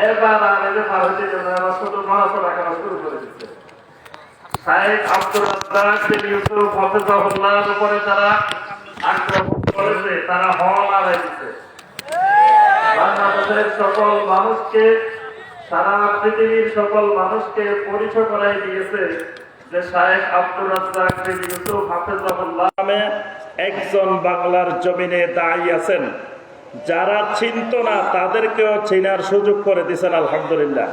এবার আগে ভারতের জন্য ছোট নড়াচড়া করা শুরু করে দিচ্ছে। শাহেদ আব্দুর রাজ্জাক বিন ইউসুফ হাফিজাহুল্লাহর উপরে যারা আক্রমণ করেছে তারা হল আদায় দিচ্ছে। বাংলাদেশের সকল মানুষকে, সারা পৃথিবীর সকল মানুষকে পরিচয় করাই দিয়েছে যে শাহেদ আব্দুর রাজ্জাক বিন ইউসুফ হাফিজাহুল্লাহ নামে একজন বাংলার জমিনে দাঁড়িয়ে আছেন। যারা চিনত না তাদেরকেও চিনার সুযোগ করে দিয়েছেন, আলহামদুলিল্লাহ।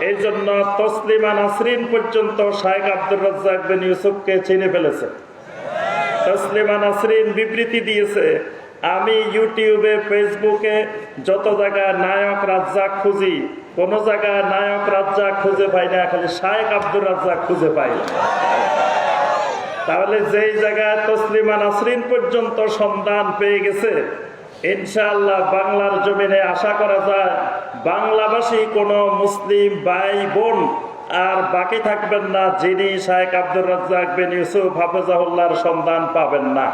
এই জন্য তসলিমা নাসরিন পর্যন্ত শাহেদ আব্দুর রাজ্জাক বিন ইউসুফকে চিনে ফেলেছে। তসলিমা নাসরিন বিবৃতি দিয়েছে, আমি ইউটিউবে, ফেসবুকে যত জায়গায় নায়ক রাজ্জাক খুঁজি, কোন জায়গায় নায়ক রাজ্জাক খুঁজে পাই না, খালি শাহেদ আব্দুর রাজ্জাক খুঁজে পাই। তাহলে যেই জায়গায় তসলিমা নাসরিন পর্যন্ত সন্ধান পেয়ে গেছে, ইনশাআল্লাহ বাংলার জমিনে আশা করা যায় বাংলাভাষী কোন মুসলিম ভাই বোন আর বাকি থাকবেন না যিনি শাহেদ আব্দুর রাজ্জাক বিন ইউসুফ হাফিজাহুল্লাহর সন্ধান পাবেন না।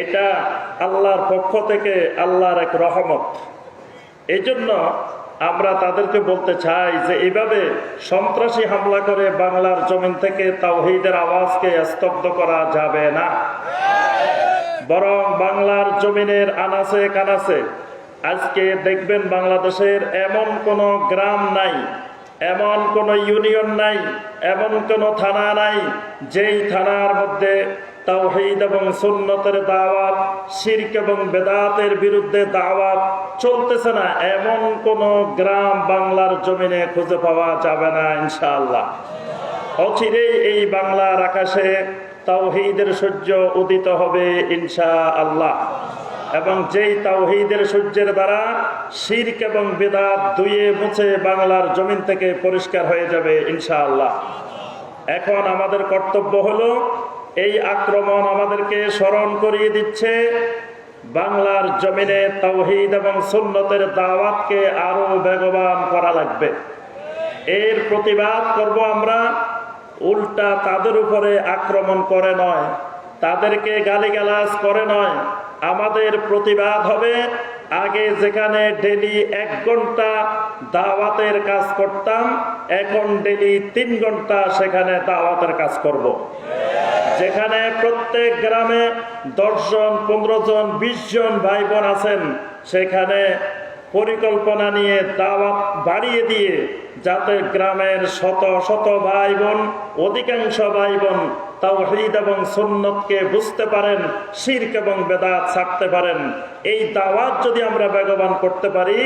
এটা আল্লাহর পক্ষ থেকে আল্লাহর এক রহমত। এই জন্য আমরা তাদেরকে বলতে চাই যে এইভাবে সন্ত্রাসী হামলা করে বাংলার জমিন থেকে তাওহীদের আওয়াজকে স্তব্ধ করা যাবে না। বরং বাংলার জমিনের আনাচে কানাচে আজকে দেখবেন বাংলাদেশের এমন কোন গ্রাম নাই, এমন কোন ইউনিয়ন নাই, এমন কোন থানা নাই যেই থানার মধ্যে তাওহীদ এবং সুন্নতের দাওয়াত, শিরক এবং বেদাতের বিরুদ্ধে দাওয়াত চলতেছে না, এমন কোন গ্রাম বাংলার জমিনে খুঁজে পাওয়া যাবে না ইনশাআল্লাহ। অচিরেই এই বাংলার আকাশে তাওহীদের সূর্য উদিত হবে ইনশাআল্লাহ, এবং যেই তাওহীদের সূর্যের দ্বারা শিরক এবং বিদআত ধুয়ে মুছে বাংলার জমিন থেকে পরিষ্কার হয়ে যাবে ইনশাআল্লাহ। এখন আমাদের কর্তব্য হলো এই আক্রমণ আমাদেরকে স্মরণ করিয়ে দিচ্ছে বাংলার জমিনে তাওহীদ এবং সুন্নতের দাওয়াতকে আরো বেগবান করা লাগবে। এর প্রতিবাদ করব আমরা, উল্টা তাদের উপরে আক্রমণ করে নয়, তাদেরকে গালিগালাজ করে নয়। আমাদের প্রতিবাদ হবে আগে যেখানে ডেলি 1 ঘন্টা দাওয়াতের কাজ করতাম, এখন ডেলি 3 ঘন্টা সেখানে দাওয়াতের কাজ করব। যেখানে প্রত্যেক গ্রামে 10 জন, 15 জন, 20 জন ভাই বোন আছেন, সেখানে পরিকল্পনা নিয়ে দাওয়াত বাড়িয়ে দিয়ে যাতে গ্রামের শত শত ভাই বোন, অধিকাংশ ভাই বোন তাওহীদ এবং সুন্নতকে বুঝতে পারেন, শিরক এবং বেদাত ছাড়তে পারেন, এই দাওয়াত যদি আমরা বেগবান করতে পারি,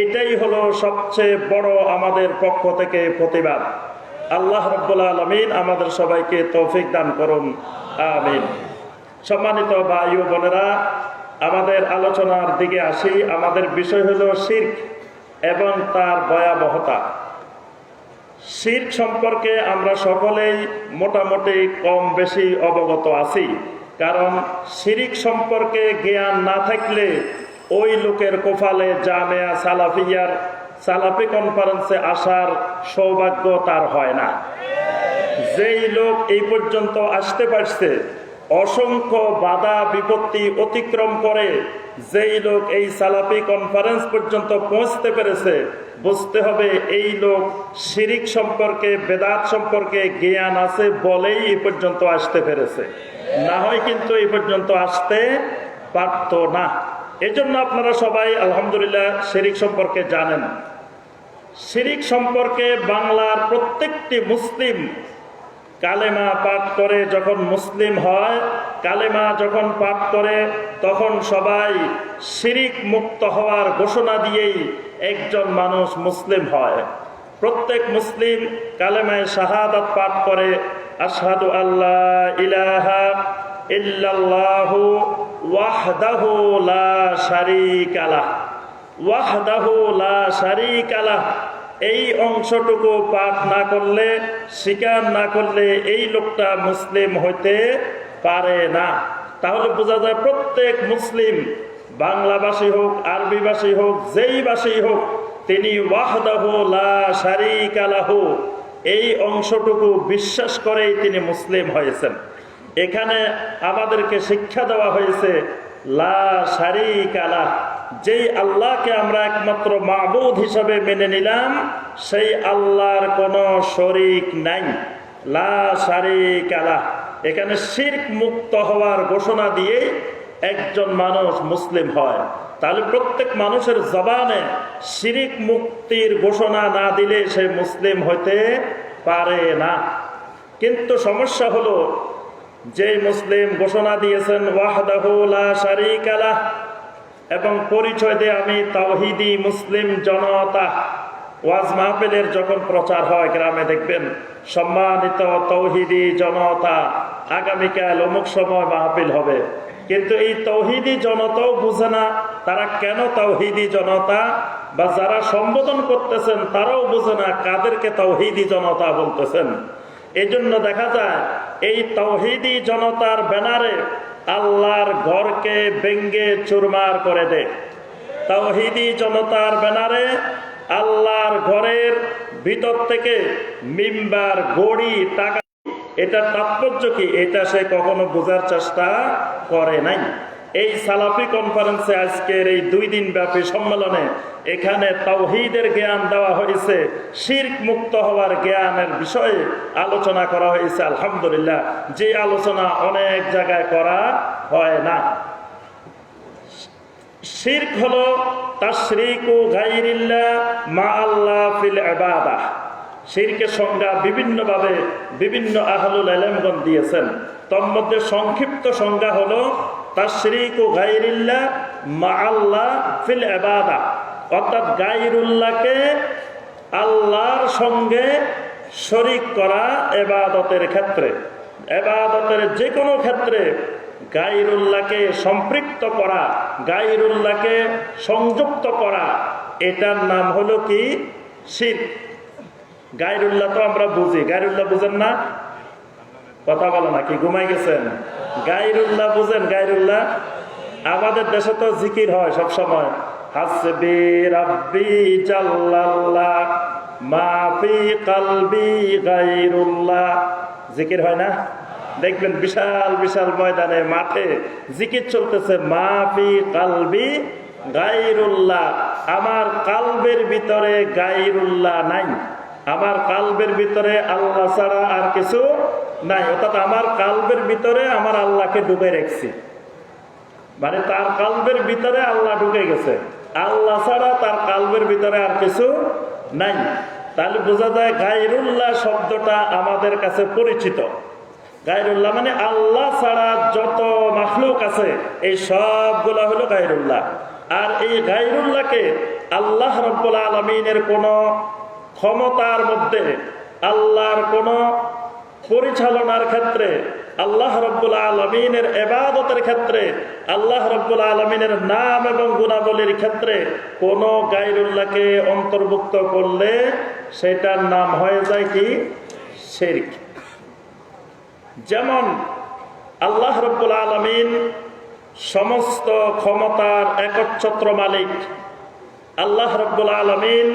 এটাই হলো সবচেয়ে বড় আমাদের পক্ষ থেকে প্রতিবাদ। আল্লাহ রাব্বুল আলামিন আমাদের সবাইকে তৌফিক দান করুন, আমিন। সম্মানিত ভাই ও বোনেরা, আমাদের আলোচনার দিকে আসি। আমাদের বিষয় হলো শিরক এবং তার ভয়াবহতা। শিরক সম্পর্কে আমরা সকলেই মোটামুটি কম বেশি অবগত আছি, কারণ শিরক সম্পর্কে জ্ঞান না থাকলে ওই লোকের কপালে জামিয়া সালাফিয়ার সালাফি কনফারেন্সে আসার সৌভাগ্য তার হয় না। যেই লোক এই পর্যন্ত আসতে পারছে, অসংখ্য বাধা বিপত্তি অতিক্রম করে যেই লোক এই সালাফি কনফারেন্স পর্যন্ত পৌঁছতে পেরেছে, বুঝতে হবে এই লোক শিরিক সম্পর্কে, বেদাত সম্পর্কে জ্ঞান আছে বলেই এই পর্যন্ত আসতে পেরেছে, না হয় কিন্তু এই পর্যন্ত আসতে পারত না। এজন্য আপনারা সবাই আলহামদুলিল্লাহ শিরিক সম্পর্কে জানেন। শিরিক সম্পর্কে বাংলার প্রত্যেকটি মুসলিম কালেমা পাঠ করে যখন মুসলিম হয়, কালেমা যখন পাঠ করে তখন সবাই শিরিক মুক্ত হওয়ার ঘোষণা দিয়েই একজন মানুষ মুসলিম হয়। প্রত্যেক মুসলিম কালেমায়ে শাহাদাত পাঠ করে, আশহাদু আল্লা ইলাহা ইল্লাল্লাহু ওয়াহদাহু লা শারীকা লাহ, ওয়াহদাহু লা শারীকা লাহ। এই অংশটুকু পাঠ না করলে, স্বীকার না করলে এই লোকটা মুসলিম হইতে পারে না। তাহলে বোঝা যায় প্রত্যেক মুসলিম, বাংলাভাষী হোক, আরবিভাষী হোক, যেই ভাষী হোক, তিনি ওয়াহদাহু লা শারীকা লাহু এই অংশটুকু বিশ্বাস করেই তিনি মুসলিম হয়েছেন। এখানে আমাদেরকে শিক্ষা দেওয়া হয়েছে লা শারীকা লাহ, যেই আল্লাহকে আমরা একমাত্র মাবুদ হিসাবে মেনে নিলাম, সেই আল্লাহর কোনো শরীক নাই, লা শারীকা লাহ। এখানে শিরক মুক্ত হওয়ার ঘোষণা দিয়ে একজন মানুষ মুসলিম হয়। তাহলে প্রত্যেক মানুষের জবানে শিরক মুক্তির ঘোষণা না দিলে সে মুসলিম হতে পারে না। কিন্তু সমস্যা হলো, যে মুসলিম ঘোষণা দিয়েছেন ওয়াহদাহু লা শারীকা লাহ এবং পরিচয় দিয়ে আমি তাওহীদি মুসলিম জনতা, ওয়াজ মাহফিলের যখন প্রচার হয় গ্রামে দেখবেন সম্মানিত তাওহীদি জনতা, আগামীকাল অমুক সময় মাহফিল হবে, কিন্তু এই তাওহীদি জনতাও বুঝে না তারা কেন তাওহীদি জনতা, বা যারা সম্বোধন করতেছেন তারাও বুঝে না কাদেরকে তাওহীদি জনতা বলতেছেন। এই জন্য দেখা যায় এই তাওহীদি জনতার ব্যানারে আল্লাহর ঘরকে ভেঙ্গে চুরমার করে দেয়। তাওহীদি জনতার ব্যানারে আল্লাহর ঘরের ভিতর থেকে মিম্বার, গড়ি, টাকা, এটার তাৎপর্য কি এটা সে কখনো বোঝার চেষ্টা করে নাই। এই সালাফি কনফারেন্সে আজকের এই 2 দিন ব্যাপী সম্মেলনে এখানে তাওহীদের জ্ঞান দেওয়া হয়েছে, শিরক মুক্ত হওয়ার জ্ঞানের বিষয়ে আলোচনা করা হয়েছে। আলহামদুলিল্লাহ, যে আলোচনা অনেক জায়গায় করা হয় না। শিরক হলো তাশরিকু গায়রিল্লাহ মা আল্লাহ ফিল ইবাদাহ। শিরকের সংজ্ঞা বিভিন্নভাবে বিভিন্ন আহলুল ইলমগণ দিয়েছেন। তার মধ্যে সংক্ষিপ্ত সংজ্ঞা হলো তাশরিকু গায়রিল্লাহ মা আল্লাহ ফিল ইবাদাহ, অর্থাৎ গায়রুল্লাহকে আল্লাহর সঙ্গে শরীক করা ইবাদতের ক্ষেত্রে, ইবাদতের যে কোনো ক্ষেত্রে গায়রুল্লাহকে সম্পৃক্ত করা, গায়রুল্লাহকে সংযুক্ত করা, এটার নাম হলো কি? শিরক। গায়রুল্লাহ তো আমরা বুঝি, গায়রুল্লাহ বুঝেন না? কথা বলে না কি, ঘুমাই গেছেন? গায়রুল্লাহ বুঝেন? গায়রুল্লাহ আমাদের দেশে তো জিকির হয় সব সময়, হাসবি রাব্বি জাল্লাল্লাহ মা ফি কলবি গায়রুল্লাহ, জিকির হয় না? দেখবেন বিশাল বিশাল ময়দানে, মাঠে জিকির চলতেছে, মা ফি কলবি গায়রুল্লাহ, আমার কালবের ভিতরে গায়রুল্লাহ নাই, আমার কালবের ভিতরে আল্লাহ ছাড়া আর কিছু নাই। অর্থাৎ আমার কালবের ভিতরে আমার আল্লাহকে ঢুকে রেখেছি, মানে তার কালবের ভিতরে আল্লাহ ঢুকে গেছে, আল্লাহ ছাড়া তার কালবের ভিতরে আর কিছু নাই। তাহলে বোঝা যায় গায়রুল্লাহ শব্দটা আমাদের কাছে পরিচিত। গায়রুল্লাহ মানে আল্লাহ ছাড়া যত মাখলুক আছে এই সবগুলা হলো গায়রুল্লাহ। আর এই গায়রুল্লাহকে আল্লাহ রাব্বুল আলামিনের কোন ক্ষমতার মধ্যে, আল্লাহর কোন পরিচালনার ক্ষেত্রে, আল্লাহ রাব্বুল আলামিনের ইবাদতের ক্ষেত্রে, আল্লাহ রাব্বুল আলামিনের নাম এবং গুণাবলীর ক্ষেত্রে কোন গায়রুল্লাহকে অন্তর্ভুক্ত করলে সেটার নাম হয়ে যায় কি? শিরক। যেমন আল্লাহ রাব্বুল আলামিন সমস্ত ক্ষমতার একচ্ছত্র মালিক, আল্লাহ রাব্বুল আলামিন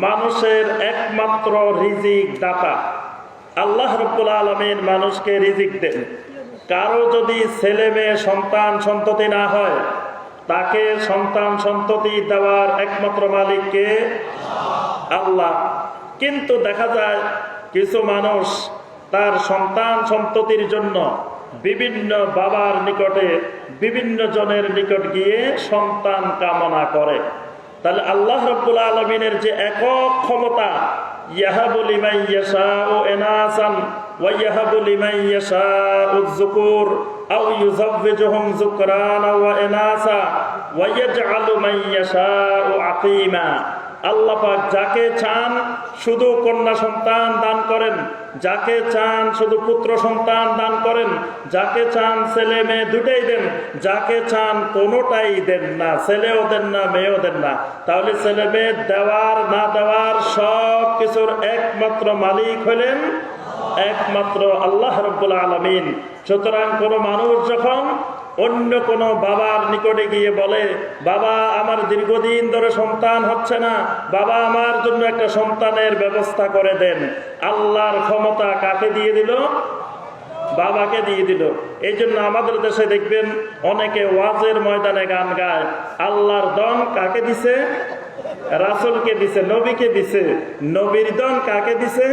মানুষের একমাত্র রিজিক দাতা, আল্লাহ রাব্বুল আলামিন মানুষকে রিজিক দেন। কারো যদি ছেলে মেয়ে সন্তান সন্ততি না হয়, তাকে সন্তান সন্ততি দেওয়ার একমাত্র মালিক কে? আল্লাহ। কিন্তু দেখা যায় কিছু মানুষ তার সন্তান সন্ততির জন্য বিভিন্ন বাবার নিকটে, বিভিন্ন জনের নিকট গিয়ে সন্তান কামনা করে। তাহলে আল্লাহ রাব্বুল আলামিনের যে একক ক্ষমতা, ইয়াহাবু লিমান ইয়াশাউ ইনাসান ওয়া ইয়াহাবু লিমান ইয়াশাউ যুকুর আও ইউযাওবিজুহুম যুকরানা ওয়া ইনাসা ওয়া ইয়াজআলু মান ইয়াশাউ আকিমা। আল্লাহ পাক যাকে চান শুধু কন্যা সন্তান দান করেন, যাকে চান শুধু পুত্র সন্তান দান করেন, যাকে চান ছেলে মেয়ে দুটাই দেন, যাকে চান কোনোটাই দেন না, ছেলেও দেন না মেয়েও দেন না। তাহলে ছেলে মেয়ে দেওয়ার না দেওয়ার সব কিছুর একমাত্র মালিক হলেন একমাত্র আল্লাহ রাব্বুল আলামিন। সুতরাং কোনো মানুষ যখন অন্য কোনো বাবার নিকটে গিয়ে বলে, বাবা আমার দীর্ঘদিন ধরে সন্তান হচ্ছে না, বাবা আমার জন্য একটা সন্তানের ব্যবস্থা করে দেন, আল্লাহর ক্ষমতা কাকে দিয়ে দিল? বাবাকে দিয়ে দিল। এই জন্য আমাদের দেশে দেখবেন অনেকে ওয়াজের ময়দানে গান গায়, আল্লাহর দন কাকে দিছে? রাসূলকে দিছে, নবীকে দিছে। নবীর দন কাকে দিছে?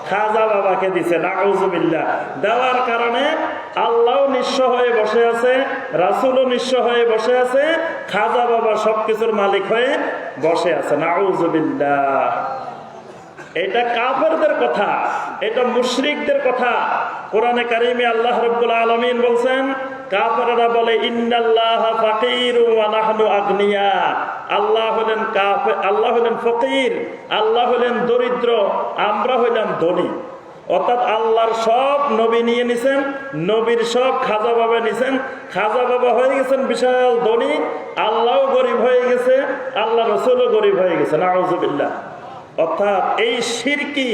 খাজা বাবাকে দিছে। নাউজুবিল্লাহ। দেওয়ার কারণে আল্লাহও নিঃস্ব হয়ে বসে আছে, রাসূলও নিঃস্ব হয়ে বসে আছে, খাজা বাবা সবকিছুর মালিক হয়ে বসে আছে। নাউজুবিল্লাহ। এটা কাফেরদের কথা, এটা মুশরিকদের কথা। কোরআনে কারিমে আল্লাহ রাব্বুল আলামিন বলছেন, কাফেররা বলে ইন্নাল্লাহা ফাকিরুন ওয়া নাহনু আগনিয়া। আল্লাহ হলেন কাফের, আল্লাহ হলেন ফকির, আল্লাহ হলেন দরিদ্র, আমরা হইলাম ধনী। অর্থাৎ আল্লাহর সব নবী নিয়ে নিছেন, নবীর সব খাজা বাবা নিছেন, খাজা বাবা হয়ে গেছেন বিশাল ধনী, আল্লাহও গরিব হয়ে গেছে, আল্লাহ রাসূলও গরিব হয়ে গেছে। নাউজুবিল্লাহ। অর্থাৎ এই শিরকি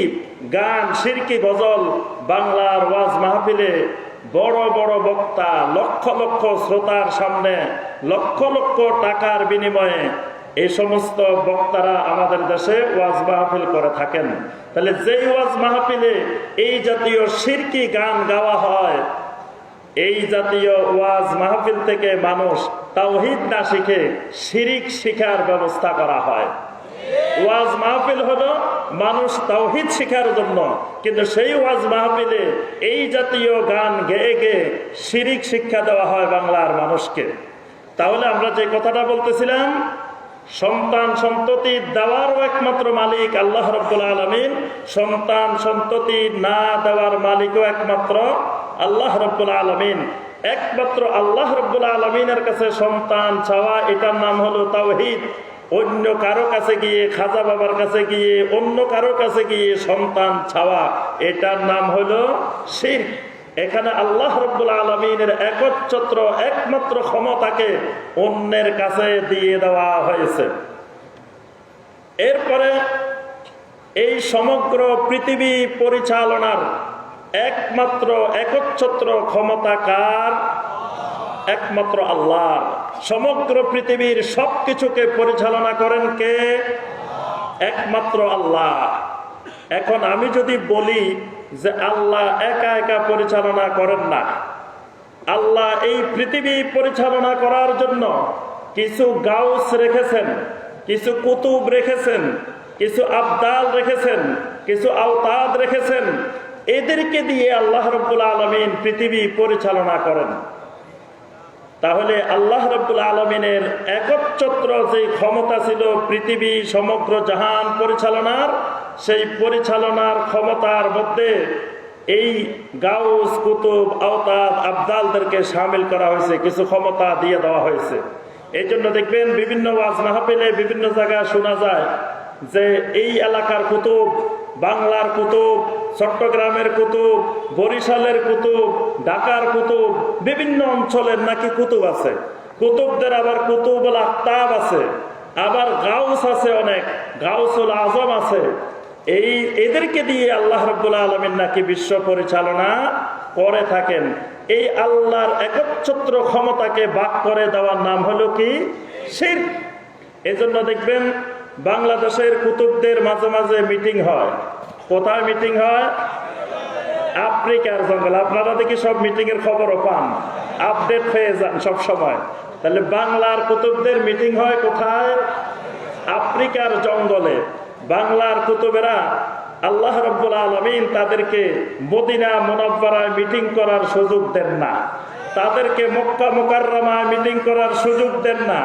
গান, শিরকি গজল বাংলার ওয়াজ মাহফিলে বড় বড় বক্তা লক্ষ লক্ষ শ্রোতার সামনে লক্ষ লক্ষ টাকার বিনিময়ে এই সমস্ত বক্তারা আমাদের দেশে ওয়াজ মাহফিল করে থাকেন। তাহলে যেই ওয়াজ মাহফিলে এই জাতীয় শিরকি গান গাওয়া হয়, এই জাতীয় ওয়াজ মাহফিল থেকে মানুষ তাওহীদ না শিখে শিরিক শিখার ব্যবস্থা করা হয়। ওয়াজ মাহফিল হলো মানুষ তাওহীদ শিখার জন্য, কিন্তু সেই ওয়াজ মাহফিলে এই জাতীয় গান গেয়ে গেয়ে শিরিক শিক্ষা দেওয়া হয় বাংলার মানুষকে। তাহলে আমরা যে কথাটা বলতেছিলাম, সন্তান সন্ততি দেওয়ারও একমাত্র মালিক আল্লাহ রাব্বুল আলামিন, সন্তান সন্ততি না দেওয়ার মালিকও একমাত্র আল্লাহ রাব্বুল আলামিন। একমাত্র আল্লাহ রাব্বুল আলামিনের কাছে সন্তান চাওয়া, এটার নাম হলো তাওহীদ। অন্য কারো কাছে গিয়ে, খাজা বাবার কাছে গিয়ে, অন্য কারো কাছে গিয়ে সন্তান চাওয়া, এটার নাম হলো শিরক। এখানে আল্লাহ রাব্বুল আলামিনের একচ্ছত্র একমাত্র ক্ষমতাকে অন্যের কাছে দিয়ে দেওয়া হয়েছে। এরপরে এই সমগ্র পৃথিবী পরিচালনার একমাত্র একচ্ছত্র ক্ষমতা কার? একমাত্র আল্লাহ। সমগ্র পৃথিবীর সবকিছুকে পরিচালনা করেন কে? একমাত্র আল্লাহ। এখন আমি যদি বলি যে আল্লাহ একা একা পরিচালনা করেন না, আল্লাহ এই পৃথিবী পরিচালনা করার জন্য কিছু গাউস রেখেছেন, কিছু কুতুব রেখেছেন, কিছু আবদাল রেখেছেন, কিছু আওতাদ রেখেছেন, এদেরকে দিয়ে আল্লাহ রাব্বুল আলামিন পৃথিবী পরিচালনা করেন। তাহলে আল্লাহ রাব্বুল আলামিনের একচ্ছত্র যে ক্ষমতা ছিল পৃথিবী সমগ্র জাহান পরিচালনার, সেই পরিচালনার ক্ষমতার মধ্যে এই গাউস, কুতুব, আওতাদ, আবদালদেরকে শামিল করা হয়েছে, কিছু ক্ষমতা দিয়ে দেওয়া হয়েছে। এই জন্য দেখবেন বিভিন্ন ওয়াজ মাহফিলে বিভিন্ন জায়গায় শোনা যায় যে এই এলাকার কুতুব, বাংলার কুতুব, চট্টগ্রামের কুতুব, বরিশালের কুতুব, ঢাকার কুতুব, বিভিন্ন অঞ্চলের নাকি কুতুব আছে। কুতুবদের আবার কুতুবুল আকতাব আছে, আবার গাউস আছে, অনেক গাউসুল আজম আছে। এদেরকে দিয়ে আল্লাহ রাব্বুল আলামিন নাকি বিশ্ব পরিচালনা করে থাকেন। এই আল্লাহর একচ্ছত্র ক্ষমতাকে ভাগ করে দেওয়ার নাম হলো কি? শিরক। এজন্য দেখবেন বাংলাদেশের কুতুবদের মাঝে মাঝে মিটিং হয়। কোথায় মিটিং হয়? আফ্রিকার জঙ্গল। আপনারা দেখি সব মিটিং এর খবরও পান, আপডেট হয়ে যান সব সময়। তাহলে বাংলার কুতুবদের মিটিং হয় কোথায়? আফ্রিকার জঙ্গলে। বাংলার কুতুবেরা আল্লাহ রাব্বুল আলামিন তাদেরকে মদিনা মুনাওয়ারায় মিটিং করার সুযোগ দেন না, তাদেরকে মক্কা মুকাররমায় মিটিং করার সুযোগ দেন না,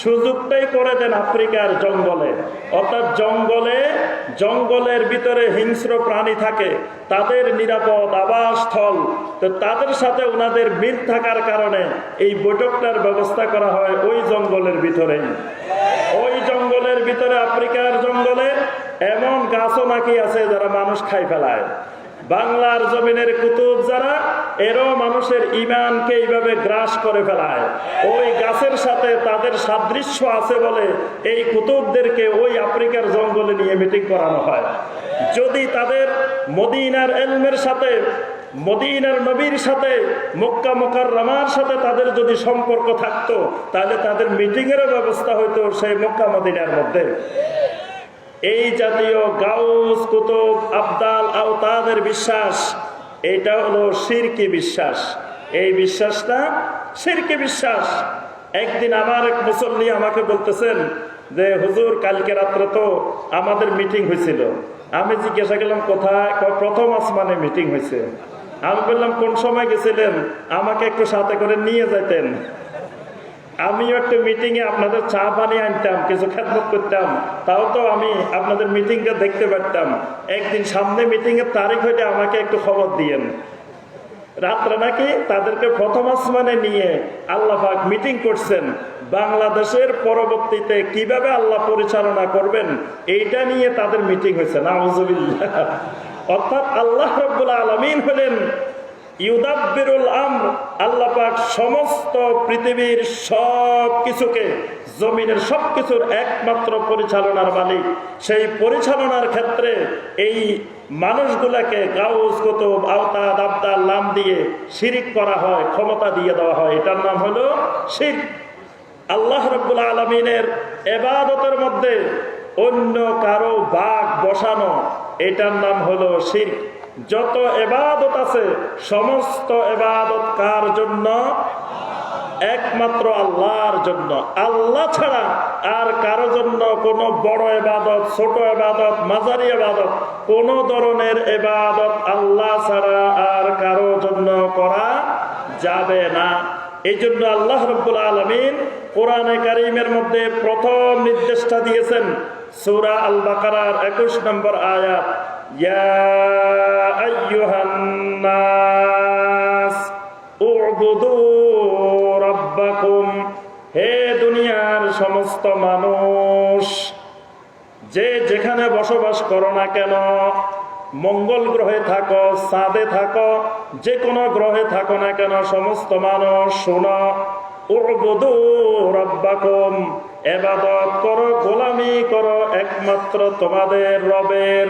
সুযোগটাই করে দেন আফ্রিকার জঙ্গলে। অর্থাৎ জঙ্গলের ভিতরে হিংস্র প্রাণী থাকে, তাদের নিরাপদ আবাসস্থল, তো তাদের সাথে ওনাদের মিল থাকার কারণে এই বৈঠকটার ব্যবস্থা করা হয় ওই জঙ্গলের ভিতরেই। ওই জঙ্গলের ভিতরে, আফ্রিকার জঙ্গলে এমন গাছও নাকি আছে যারা মানুষ খাই ফেলায়। বাংলার জমিনের কুতুব যারা, এরও মানুষের ঈমানকে এইভাবে গ্রাস করে ফেলায়। ওই গাছের সাথে তাদের সাদৃশ্য আছে বলে এই কুতুবদেরকে ওই আফ্রিকার জঙ্গলে নিয়ে মিটিং করানো হয়। যদি তাদের মদিনার ইলমের সাথে, মদিনার নবীর সাথে, মক্কা মুকাররমার সাথে তাদের যদি সম্পর্ক থাকতো, তাহলে তাদের মিটিং এরও ব্যবস্থা হইতো সেই মক্কা মদিনার মধ্যে। এই জাতীয় গাউস, কুতুব, আবদাল, আওতাদের বিশ্বাস এইটা হলো শিরকি বিশ্বাস। এই বিশ্বাসটা শিরকি বিশ্বাস। একদিন আমার এক মুসল্লি আমাকে বলতেছেন যে হুজুর, কালকে রাত্রে তো আমাদের মিটিং হয়েছিল। আমি জিজ্ঞাসা করলাম কোথায়? প্রথম আসমানে মিটিং হয়েছে। আমি বললাম কোন সময় গেছিলেন? আমাকে একটু সাথে করে নিয়ে যেতেন, আমিও একটু মিটিং এ আপনাদের চা পানি আনতাম, কিছু খেদমত করতাম, তাও তো আমি আপনাদের মিটিংটা দেখতে পারতাম। একদিন সামনে মিটিং এর তারিখ হইলে আমাকে একটু খবর দিয়েন। রাত্রে নাকি তাদেরকে প্রথম আসমানে নিয়ে আল্লাহ পাক মিটিং করছেন। বাংলাদেশের পরবর্তীতে কিভাবে আল্লাহ পরিচালনা করবেন এইটা নিয়ে তাদের মিটিং হয়েছে। নাউজুবিল্লাহ। অর্থাৎ আল্লাহ রাব্বুল আলামিন হলেন ইউদাব্বিরুল আমর। আল্লাহ পাক সমস্ত পৃথিবীর সব কিছুকে, জমিনের সবকিছুর একমাত্র পরিচালনার মালিক। সেই পরিচালনার ক্ষেত্রে এই মানুষগুলাকে গাউস, কুতুব, আওতাদ, আবদাল নাম দিয়ে শিরিক করা হয়, ক্ষমতা দিয়ে দেওয়া হয়। এটার নাম হলো শিরক। আল্লাহ রাব্বুল আলামিনের ইবাদতের মধ্যে অন্য কারো ভাগ বসানো, এটার নাম হলো শিরক। যত ইবাদত আছে সমস্ত ইবাদত কার জন্য? একমাত্র আল্লাহর জন্য। আল্লাহ ছাড়া আর কারো জন্য কোনো বড় ইবাদত, ছোট ইবাদত, মাঝারি ইবাদত, কোন ধরনের ইবাদত আল্লাহ ছাড়া আর কারো জন্য করা যাবে না। এই জন্য আল্লাহ রাব্বুল আলামিন কোরআনে কারীমের মধ্যে প্রথম নির্দেশটা দিয়েছেন সূরা আল বাকারার 21 নম্বর আয়াত, ইয়া আইয়ুহান নাস উবুদু রাব্বাকুম। হে দুনিয়ার সমস্ত মানুষ, যে যেখানে বসবাস করো না কেন, মঙ্গল গ্রহে থাকো, চাঁদে থাকো, যে কোনো গ্রহে থাকো না কেন, সমস্ত মানুষ শোনো, উবুদু রাব্বাকুম, ইবাদত করো, গোলামি করো একমাত্র তোমাদের রবের।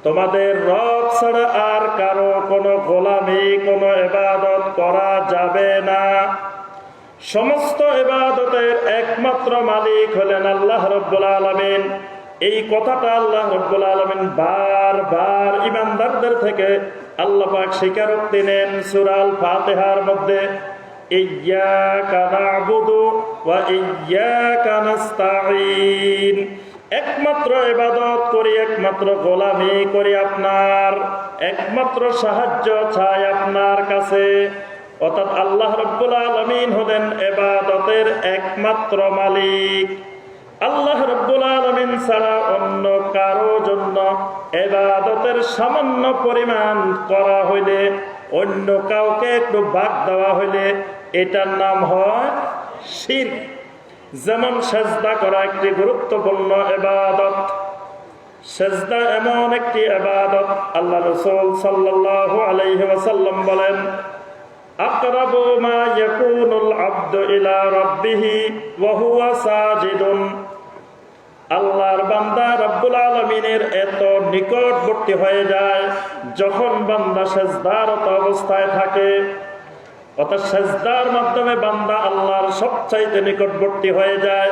তোমাদের রব ছাড়া আর কারো কোনো গোলামি, কোনো ইবাদত করা যাবে না। সমস্ত ইবাদতের একমাত্র মালিক হলেন আল্লাহ রাব্বুল আলামিন। এই কথাটা আল্লাহ রাব্বুল আলামিন বারবার ইমানদারদের থেকে আল্লাহ পাক স্বীকারোক্তি নেন সূরা আল ফাতিহার মধ্যে, ইয়্যাকা না'বুদু ওয়া ইয়্যাকা নাস্তাঈন। একমাত্র ইবাদত করি, একমাত্র গোলামি করি আপনার, একমাত্র সাহায্য চাই আপনার কাছে। অর্থাৎ আল্লাহ রাব্বুল আলামিন হলেন ইবাদতের একমাত্র মালিক। আল্লাহ রাব্বুল আলামিন ছাড়া অন্য কারো জন্য ইবাদতের সামান্য পরিমাণ করা হইলে, অন্য কাউকে একটু ভাগ দেওয়া হইলে এটার নাম হয় শিরক। যেমন সেজদা করা একটি গুরুত্বপূর্ণ ইবাদত। সেজদা এমন একটি ইবাদত, আল্লাহ রাসূল সাল্লাল্লাহু আলাইহি ওয়াসাল্লাম বলেন, আকরাবু মা ইয়াকুনুল আবদু ইলা রাব্বিহি ওয়া হুয়া সাজিদুন। আল্লাহর বান্দা রাব্বুল আলামিনের এত নিকটবর্তী হয়ে যায় যখন বান্দা সেজদারত অবস্থায় থাকে। অর্থাৎ সেজদার মাধ্যমে বান্দা আল্লাহর সবচাইতে নিকটবর্তী হয়ে যায়।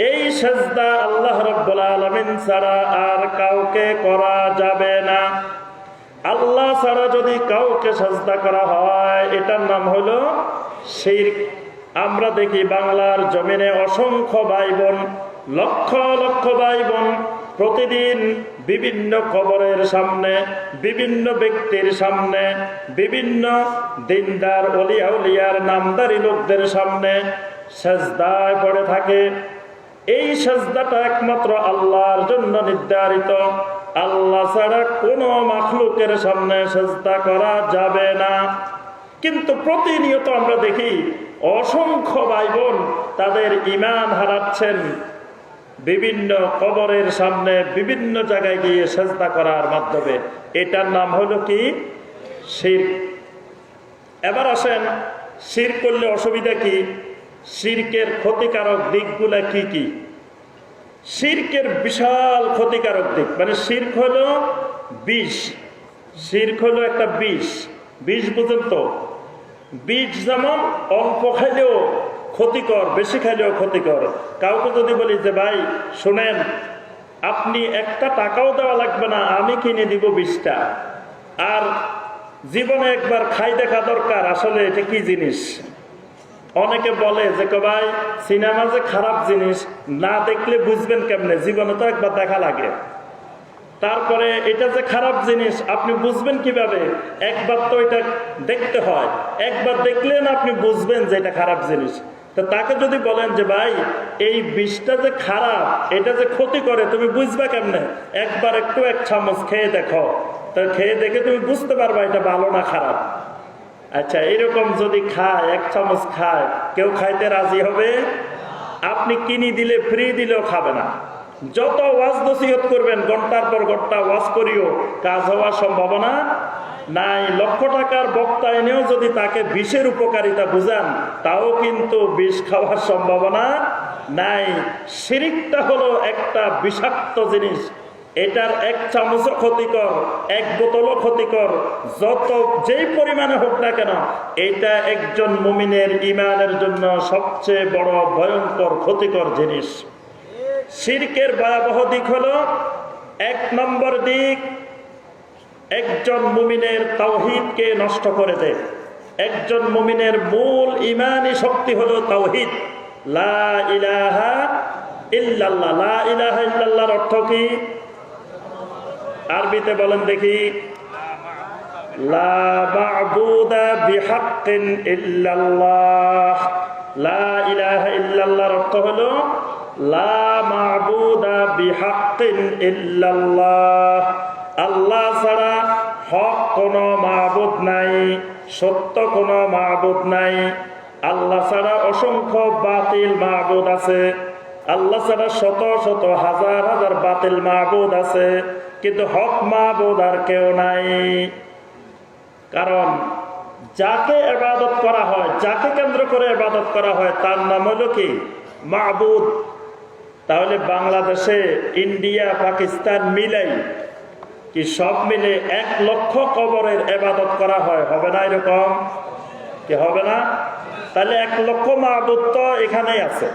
এই সেজদা আল্লাহ রাব্বুল আলামিন ছাড়া আর কাউকে করা যাবে না। আল্লাহ ছাড়া যদি কাউকে সেজদা করা হয় এটার নাম হলো শিরক। আমরা দেখি বাংলার জমিনে অসংখ্য ভাই বোন, লক্ষ লক্ষ ভাই বোন প্রতিদিন বিভিন্ন কবরের সামনে, বিভিন্ন ব্যক্তির সামনে, বিভিন্ন দিনদার ওলিয়া উলিয়ার নামদারি লোকদের সামনে সেজদায় পড়ে থাকে। এই সেজদাটা একমাত্র আল্লাহর জন্য নির্ধারিত। আল্লাহ ছাড়া কোনো মাখলুকের সামনে সেজদা করা যাবে না। কিন্তু প্রতিনিয়ত আমরা দেখি অসংখ্য ভাই বোন তাদের ঈমান হারাচ্ছেন বিভিন্ন কবরের সামনে, বিভিন্ন জায়গায় গিয়ে সেজদা করার মাধ্যমে। এটার নাম হলো কি? শিরক। এবার আসেন, শিরক করলে অসুবিধা কি? শিরকের ক্ষতিকারক দিকগুলা কি কি? শিরকের বিশাল ক্ষতিকারক দিক, মানে শিরক হলো বিষ। শিরক হলো একটা বিষ। বিষ বুঝেন তো? বিষ যেমন অল্প খাইলেও ক্ষতিকর, বেশি খাইলেও ক্ষতিকর। কাউকে যদি বলি যে ভাই শোনেন, আপনি একটা টাকাও দেওয়া লাগবে না, আমি কিনে দিব 20টা, আর জীবনে একবার খাই দেখা দরকার আসলে এটা কি জিনিস। অনেকে বলে যে ভাই সিনেমা যে খারাপ জিনিস, না দেখলে বুঝবেন কেমনে, জীবনে তো একবার দেখা লাগে। তারপরে এটা যে খারাপ জিনিস আপনি বুঝবেন কিভাবে, একবার তো এটা দেখতে হয়, একবার দেখলেন আপনি বুঝবেন যে এটা খারাপ জিনিস। তো তাকে যদি বলেন যে ভাই এই বিষটা যে খারাপ, এটা যে ক্ষতি করে, তুমি বুঝবা কেমনে, একবার একটু এক চামচ খেয়ে দেখো, তো খেয়ে দেখে তুমি বুঝতে পারবা এটা ভালো না খারাপ। আচ্ছা, এরকম যদি খায়, এক চামচ খায়, কেউ খাইতে রাজি হবে? আপনি কিনি দিলে, ফ্রি দিলেও খাবে না। যত ওয়াজ নসিহত করবেন, ঘন্টার পর ঘন্টা ওয়াজ করিও, কাজ হওয়ার সম্ভাবনা নাই। লক্ষ টাকার বক্তা এনেও যদি তাকে বিষের উপকারিতা বুঝান, তাও কিন্তু বিষ খাওয়ার সম্ভাবনা নাই। শিরিকটা হলো একটা বিষাক্ত জিনিস, এটার এক চামচও ক্ষতিকর, এক বোতলও ক্ষতিকর, যত যেই পরিমাণে হোক না কেন, এটা একজন মুমিনের ঈমানের জন্য সবচেয়ে বড় ভয়ঙ্কর ক্ষতিকর জিনিস। শিরকের ভয়াবহ দিক হলো, এক নম্বর দিক, একজন মুমিনের তাওহীদকে নষ্ট করে দেয়। একজন মুমিনের মূল ঈমানী শক্তি হলো তাওহীদ, লা ইলাহা ইল্লাল্লাহ। লা ইলাহা ইল্লাল্লাহর অর্থ কি? আরবিতে বলেন দেখি। লা মা'বুদা বিহাক্কিন ইল্লাল্লাহ। লা ইলাহা ইল্লাল্লাহর অর্থ হলো লা মা'বুদা বিহাক্কিন ইল্লাল্লাহ। আল্লাহ ছাড়া হক কোনো মাবুদ নাই, সত্য কোনো মাবুদ নাই। আল্লাহ ছাড়া অসংখ্য বাতিল মাবুদ আছে, আল্লাহ ছাড়া শত শত হাজার হাজার বাতিল মাবুদ আছে, কিন্তু হক মাবুদ আর কেউ নাই। কারণ যাকে ইবাদত করা হয়, যাকে কেন্দ্র করে ইবাদত করা হয়, তার নাম হলো কি? মাবুদ। তাহলে বাংলাদেশে, ইন্ডিয়া, পাকিস্তান মিলাই কি সব মিলে 1 লক্ষ কবরের ইবাদত করা হয়, হবে না এরকম? কি হবে না? তাহলে 1 লক্ষ মাবুদ তো এখানেই আছে,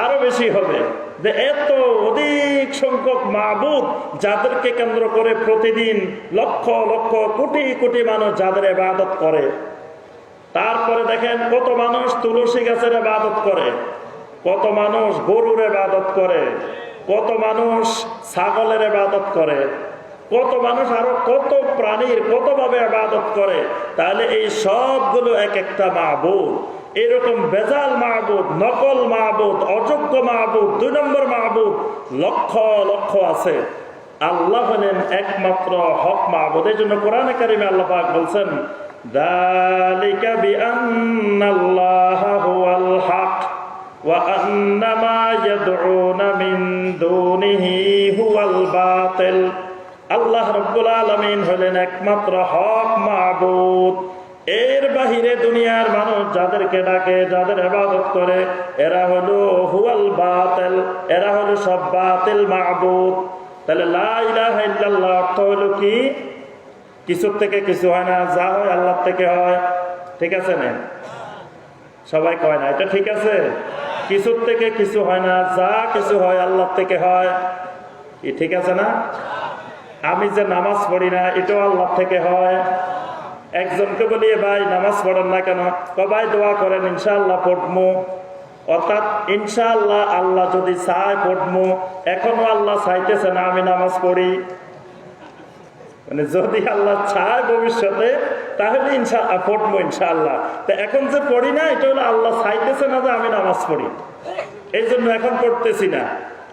আরো বেশি হবে। যে এত অধিক সংখ্যক মাবুদ, যাদেরকে কেন্দ্র করে প্রতিদিন লক্ষ লক্ষ কোটি কোটি মানুষ যাদের ইবাদত করে। তারপরে দেখেন কত মানুষ তুলসী গাছের ইবাদত করে, কত মানুষ গরুর ইবাদত করে, কত মানুষ ছাগলের ইবাদত করে, কত মানুষ আরো কত প্রাণীর কতভাবে ইবাদত করে। তাহলে এই সবগুলো এক একটা মাবুদ। এরকম বেজাল মাবুদ, নকল মাবুদ, অযোগ্য মাবুদ, 2 নম্বর মাবুদ লক্ষ লক্ষ আছে। আল্লাহ হলেন একমাত্র হক মাবুদ। এই জন্য কোরআনে কারিমে আল্লাহ পাক বলছেন, যালিকা বিআন্নাল্লাহা হুয়াল হক ওয়া আন্না মা ইয়াদউনা মিন দুনিহি হুয়াল বাতিল। আল্লাহ রাব্বুল আলামিন হলেন একমাত্র হক মাবুদ। এর বাহিরে দুনিয়ার মানুষ যাদেরকে ডাকে, যাদের ইবাদত করে, এরা হলো হুয়াল বাতিল, এরা হলো সব বাতিল মাবুদ। তাহলে লা ইলাহা ইল্লাল্লাহ অর্থ হলো কি? কিছুর থেকে কিছু হয় না, যা হয় আল্লাহর থেকে হয়। ঠিক আছে না? সবাই কয় না এটা ঠিক আছে? কিছুর থেকে কিছু হয় না, যা কিছু হয় আল্লাহর থেকে হয়। কি ঠিক আছে না? আমি যে নামাজ পড়ি না, এটাও আল্লাহর থেকে হয়। একজনকে বলি, ভাই নামাজ পড়েন না কেন? ভাই দোয়া করেন, ইনশাআল্লাহ পড়বো। অর্থাৎ ইনশাআল্লাহ আল্লাহ যদি চায় পড়বো, এখনো আল্লাহ চাইতেছে না আমি নামাজ পড়ি। মানে যদি আল্লাহ চায় ভবিষ্যতে, তাহলে ইনশাআল্লাহ পড়বো ইনশাআল্লাহ। তো এখন যে পড়ি না, এটা হলো আল্লাহ চাইতেছে না যে আমি নামাজ পড়ি, এই জন্য এখন পড়তেছি না।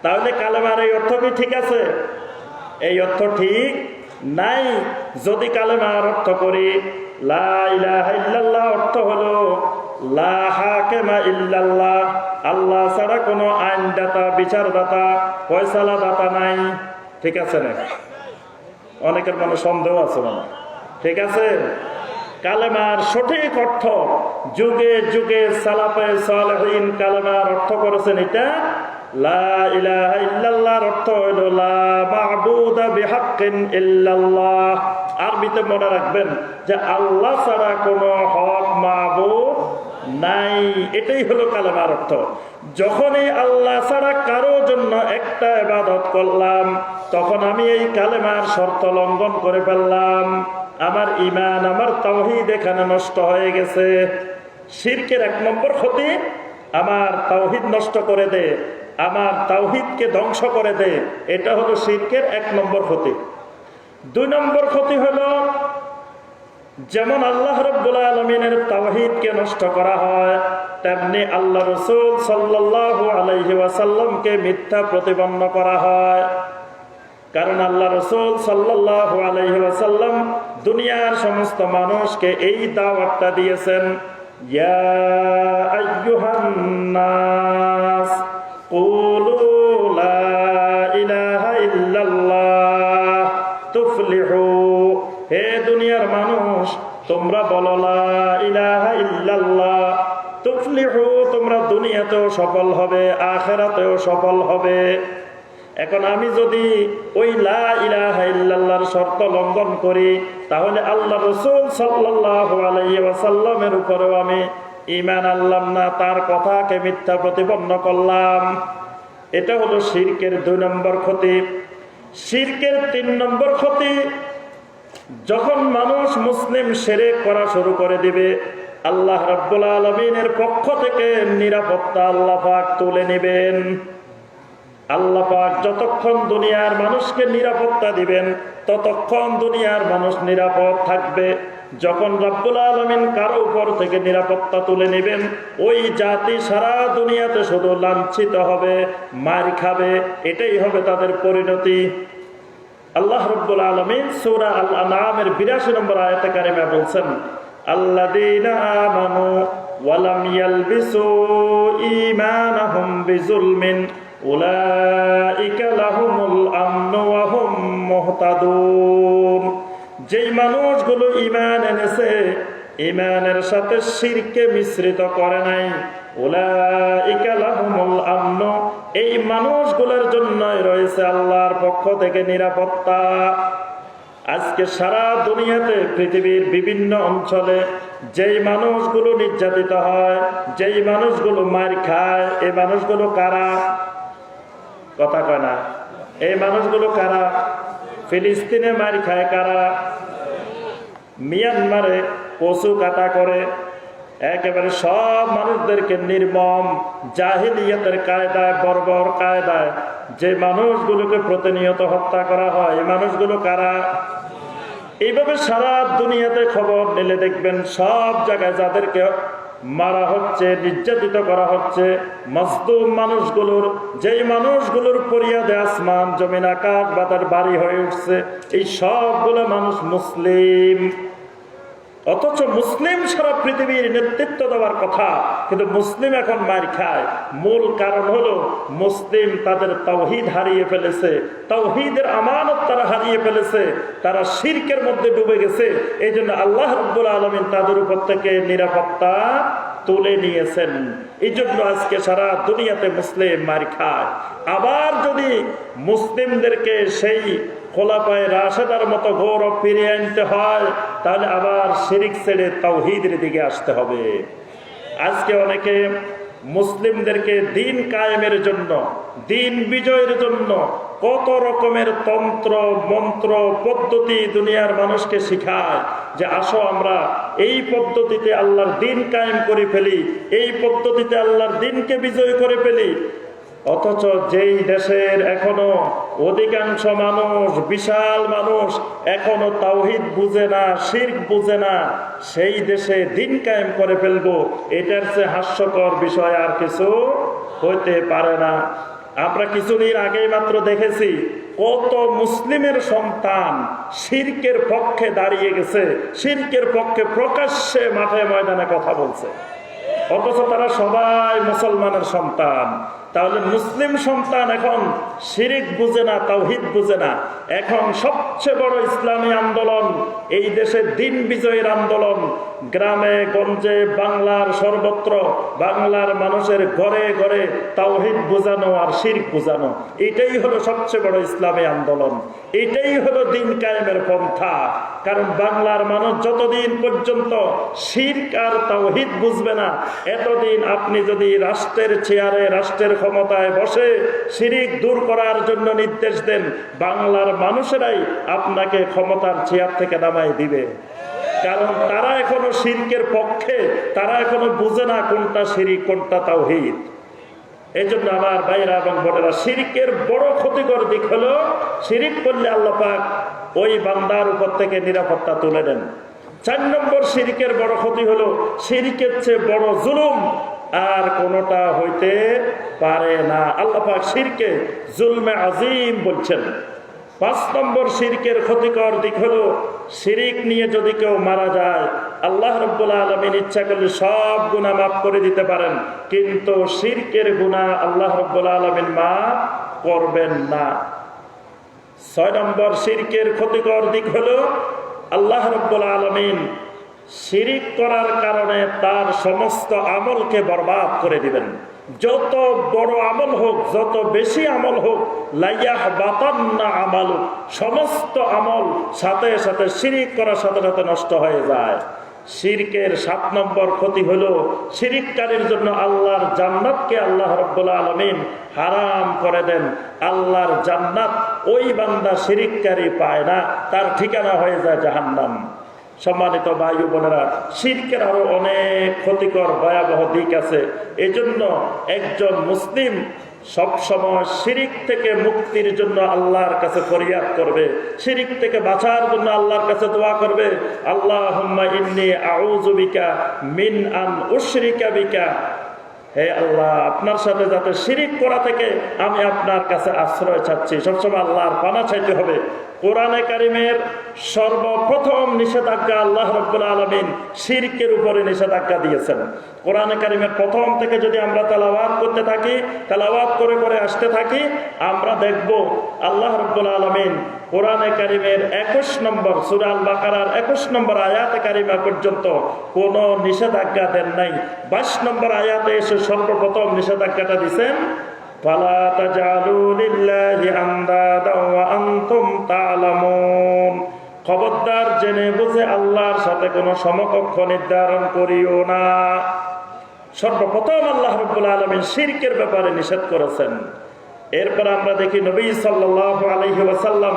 তাহলে কালেমার এই অর্থ কি ঠিক আছে? এই অর্থ ঠিক নাই। যদি কালেমার অর্থ করি, লা ইলাহা ইল্লাল্লাহ অর্থ হলো লা হাকিমা ইল্লাল্লাহ, আল্লাহ ছাড়া কোনো আইনদাতা, বিচারদাতা, ফয়সালাদাতা নাই। ঠিক আছে না? অনেকের মনে সন্দেহ আছে মানে। ঠিক আছে? কালেমার সঠিক অর্থ, যুগে যুগে সালাফে সালেহিন কালেমার অর্থ করেছেন এটা। লা ইলাহা ইল্লাল্লাহর অর্থ হলো লা মা'বুদা বিহাক্কিন ইল্লাল্লাহ। আরবিতে মনে রাখবেন যে আল্লাহ ছাড়া কোনো হক মাবুদ নাই, এটাই হলো কালেমার অর্থ। যখনই আল্লাহ ছাড়া কারো জন্য একটা ইবাদত করলাম, তখন আমি এই কালেমার শর্ত লঙ্ঘন করে ফেললাম। আমার ঈমান, আমার তাওহীদ এখানে নষ্ট হয়ে গেছে। শিরকের 1 নম্বর ক্ষতি, আমার তাওহীদ নষ্ট করে দে, আমার তাওহীদকে ধ্বংস করে দে। এটা হলো শিরকের 1 নম্বর ক্ষতি। 2 নম্বর ক্ষতি হলো, যেমন আল্লাহ রাব্বুল আলামিনের তাওহীদকে নষ্ট করা হয়, তেমনি আল্লাহ রাসূল সাল্লাল্লাহু আলাইহি ওয়াসাল্লামকে মিথ্যা প্রতিপন্ন করা হয়। কারণ আল্লাহ রাসূল সাল্লাল্লাহু আলাইহি ওয়াসাল্লাম দুনিয়ার সমস্ত মানুষকে এই দাওয়াতটা দিয়েছেন, ইয়া আইয়ুহান নাস কুলু লা ইলাহা ইল্লাল্লাহ তুফলিহু। হে দুনিয়ার মানুষ, তোমরা বলো লা ইলাহা ইল্লাল্লাহ তুফলিহু, তোমরা দুনিয়াতেও সফল হবে, আখিরাতেও সফল হবে। এখন আমি যদি ওই লা ইলাহা ইল্লাল্লাহর শর্ত লঙ্ঘন করি, তাহলে আল্লাহ রাসূল সাল্লাল্লাহু আলাইহি ওয়াসাল্লামের উপরেও আমি ঈমান আনলাম না, তার কথাকে মিথ্যা প্রতিপন্ন করলাম। এটা হলো শিরকের 2 নম্বর ক্ষতি। শিরকের 3 নম্বর ক্ষতি, যখন মানুষ মুসলিম শিরক করা শুরু করে দিবে, আল্লাহ রাব্বুল আলামিনের পক্ষ থেকে নিরাপত্তা আল্লাহ পাক তুলে নেবেন। আল্লাহ পাক যতক্ষণ দুনিয়ার মানুষকে নিরাপত্তা দিবেন, ততক্ষণ দুনিয়ার মানুষ নিরাপদ থাকবে। যখন রাব্বুল আলামিন কারো উপর থেকে নিরাপত্তা তুলে নেবেন, ওই জাতি সারা দুনিয়াতে শুধু লাঞ্ছিত হবে, মার খাবে, এটাই হবে তাদের পরিণতি। আল্লাহ রাব্বুল আলামিন সূরা আল-আনআমের 82 নম্বর আয়াতে কারিমা বলছেন, আল্লাযীনা আমানু ওয়া লাম ইয়ালবিসু ঈমানাহুম বিযুলমিন উলাইকা লাহুমুল আমনু ওয়া হুম মুহতাদুন। যেই মানুষগুলো ঈমান এনেছে, ঈমানের সাথে শিরকে মিশ্রিত করে নাই, উলাইকা লাহুমুল আমনু, এই মানুষগুলোর জন্যই রয়েছে আল্লাহর পক্ষ থেকে নিরাপত্তা। আজকে সারা দুনিয়াতে পৃথিবীর বিভিন্ন অঞ্চলে যেই মানুষগুলো নির্যাতিত হয়, যেই মানুষগুলো মার খায়, এই মানুষগুলো কারা? কথা কয় না। এই মানুষগুলো কারা? ফিলিস্তিনে মার খায় কারা? মিয়ানমারে পশু কাটা করে, একেবারে সব মানুষদেরকে নির্মম জাহিলিয়াতের কায়দায়, বর্বর কায়দায় যে মানুষগুলোকে প্রতিনিয়ত হত্যা করা হয়, এই মানুষগুলো কারা? এইভাবে সারা দুনিয়াতে খবর নিলে দেখবেন সব জায়গায় যাদেরকে মারা হচ্ছে, নির্যাতিত করা হচ্ছে, মজলুম মানুষগুলোর, যেই মানুষগুলোর ফরিয়াদে আসমান জমিন আকাশ বাতার বাড়ি হয়ে উঠছে, এই সবগুলো মানুষ মুসলিম। অথচ মুসলিম সারা পৃথিবীর নেতৃত্ব দেওয়ার কথা, কিন্তু মুসলিম এখন মার খায়। মূল কারণ হলো মুসলিম তাদের তাওহীদ হারিয়ে ফেলেছে, তাওহীদের আমানত তারা হারিয়ে ফেলেছে, তারা শিরকের মধ্যে ডুবে গেছে। এই জন্য আল্লাহ রাব্বুল আলামিন তাদের উপর থেকে নিরাপত্তা তুলে নিয়েছেন। এই জন্য আজকে সারা দুনিয়াতে মুসলিম মার খায়। আবার যদি মুসলিমদেরকে সেই খোলাফায়ে রাশেদার মতো গৌরব ফিরিয়ে আনতে হয়, তাহলে আবার শিরক ছেড়ে তাওহীদের দিকে আসতে হবে। আজকে অনেকে মুসলিমদেরকে দিন কায়েমের জন্য, দিন বিজয়ের জন্য কত রকমের তন্ত্র মন্ত্র পদ্ধতি দুনিয়ার মানুষকে শিখায়, যে আসো আমরা এই পদ্ধতিতে আল্লাহর দিন কায়েম করে ফেলি, এই পদ্ধতিতে আল্লাহর দিনকে বিজয় করে ফেলি। অথচ যেই দেশের এখনো অধিকাংশ মানুষ, বিশাল মানুষ এখনো তাওহীদ বুঝে না, শিরক বুঝে না, সেই দেশে দিন কায়েম করে ফেলবো, এটার চেয়ে হাস্যকর বিষয় আর কিছু হইতে পারে না। আমরা কিছুদিন আগেই মাত্র দেখেছি কত মুসলিমের সন্তান শিরকের পক্ষে দাঁড়িয়ে গেছে, শিরকের পক্ষে প্রকাশ্যে মাঠে ময়দানে কথা বলছে, অথচ তারা সবাই মুসলমানের সন্তান। তাহলে মুসলিম সন্তান এখন শিরক বুঝে না, তাওহীদ বুঝে না। এখন সবচেয়ে বড় ইসলামী আন্দোলন, এই দেশে দিন বিজয়ের আন্দোলন, গ্রামে গঞ্জে বাংলার সর্বত্র বাংলার মানুষের ঘরে ঘরে তাওহীদ বোঝানো আর শিরক বোঝানো, এটাই হলো সবচেয়ে বড় ইসলামী আন্দোলন, এটাই হলো দিন কায়েমের পন্থা। কারণ বাংলার মানুষ যতদিন পর্যন্ত শিরক আর তাওহীদ বুঝবে না, এতদিন আপনি যদি রাষ্ট্রের চেয়ারে রাষ্ট্রের ক্ষমতায় বসে শিরক দূর করার জন্য নির্দেশ দেন, বাংলার মানুষেরাই আপনাকে ক্ষমতার চেয়ার থেকে নামাই দিবে। কারণ তারা এখনো শিরকের পক্ষে, তারা এখনো বুঝে না কোনটা শিরক কোনটা তাওহীদ। এই জন্য আমার ভাইরা এবং বোনেরা, শিরকের বড় ক্ষতিকর দিক হলো শিরক করলে আল্লাহ পাক ওই বান্দার উপর থেকে নিরাপত্তা তুলে নেন। 4 নম্বর শিরকের বড় ক্ষতি হলো শিরকের চেয়ে বড় জুলুম আর কোনটা হইতে পারে না। আল্লাহ পাক শিরকে জুলমে আজিম বলছেন। 5 নম্বর শিরকের ক্ষতিকর দিক হলো শিরিক নিয়ে যদি কেউ মারা যায়, আল্লাহ রাব্বুল আলামিন ইচ্ছা করলে সব গুনাহ মাফ করে দিতে পারেন, কিন্তু শিরকের গুনাহ আল্লাহ রাব্বুল আলামিন মাফ করবেন না। 6 নম্বর শিরকের ক্ষতিকর দিক হলো আল্লাহ রাব্বুল আলামিন শিরিক করার কারণে তার সমস্ত আমলকে বরবাদ করে দিবেন। যত বড় আমল হোক, যত বেশি আমল হোক, লাইয়াহ বাতান্না আমালু, সমস্ত আমল সাথে সাথে শিরিক করার সাথে সাথে নষ্ট হয়ে যায়। শিরকের 7 নম্বর ক্ষতি হলো শিরিককারীর জন্য আল্লাহর জান্নাতকে আল্লাহ রাব্বুল আলামিন হারাম করে দেন। আল্লাহর জান্নাত ওই বান্দা শিরিককারী পায় না, তার ঠিকানা হয়ে যায় জাহান্নাম। সম্মানিত ভাই ও বোনেরা, শিরকের আরো অনেক ক্ষতিকর ভয়াবহ দিক আছে। এজন্য একজন মুসলিম সব সময় শিরিক থেকে মুক্তির জন্য আল্লাহর কাছে ফরিয়াদ করবে, শিরিক থেকে বাঁচার জন্য আল্লাহর কাছে দোয়া করবে। আল্লাহুম্মা ইন্নী আউযু বিকা মিন আন উশরিকা বিকা, হে আল্লাহ, আপনার সাথে যাতে শিরিক করা থেকে আমি আপনার কাছে আশ্রয় চাচ্ছি। সবসময় আল্লাহর পানা চাইতে হবে। কোরআনে কারিমের সর্বপ্রথম নিষেধাজ্ঞা আল্লাহ রাব্বুল আলামিন শিরকের উপরে নিষেধাজ্ঞা দিয়েছেন। কোরআনে কারিমের প্রথম থেকে যদি আমরা তেলাওয়াত করতে থাকি, তেলাওয়াত করে করে আসতে থাকি, আমরা দেখব আল্লাহ রাব্বুল আলামিন কোরআনে কারিমের 21 নম্বর সূরা আল বাকারার 21 নম্বর আয়াতে কারিমা পর্যন্ত কোনো নিষেধাজ্ঞা দেন নাই। 22 নম্বর আয়াতে এসে সর্বপ্রথম নিষেধাজ্ঞাটা দিয়েছেন, ফালা তাজআলু লিল্লাহি আনদাদা ওয়া আনতুম তা'লামুন, খবরদার জেনে বুঝে আল্লাহর সাথে কোনো সমকক্ষ নির্ধারণ করিও না। সর্বপ্রথম আল্লাহ রাব্বুল আলামিন শিরকের ব্যাপারে নিষেধ করেছেন। এরপর আমরা দেখি নবী সাল্লাল্লাহু আলাইহি ওয়াসাল্লাম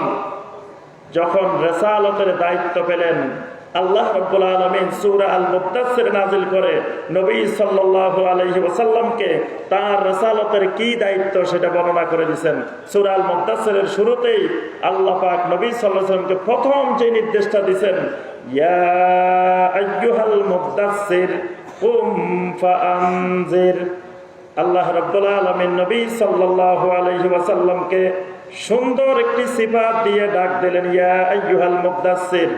যখন রিসালাতের দায়িত্ব পেলেন, আল্লাহ রাব্বুল আলামিন সূরা আল মুদ্দাসসির নাযিল করে নবী সাল্লাল্লাহু আলাইহি ওয়াসাল্লামকে তার রিসালাতের কি দায়িত্ব সেটা বর্ণনা করে দিয়েছেন। সূরা আল মুদ্দাসসিরের শুরুতেই আল্লাহ পাক নবী সাল্লাল্লাহু আলাইহি ওয়াসাল্লামকে প্রথম যে নির্দেশটা দিয়েছেন, ইয়া আইয়ুহাল মুদ্দাসসির কুম ফাআনজির। আল্লাহ রাব্বুল আলামিন নবী সাল্লাল্লাহু আলাইহি ওয়াসাল্লামকে সুন্দর একটি সিফাত দিয়ে ডাক দিলেন, ইয়া আইয়ুহাল মুদ্দাসসির,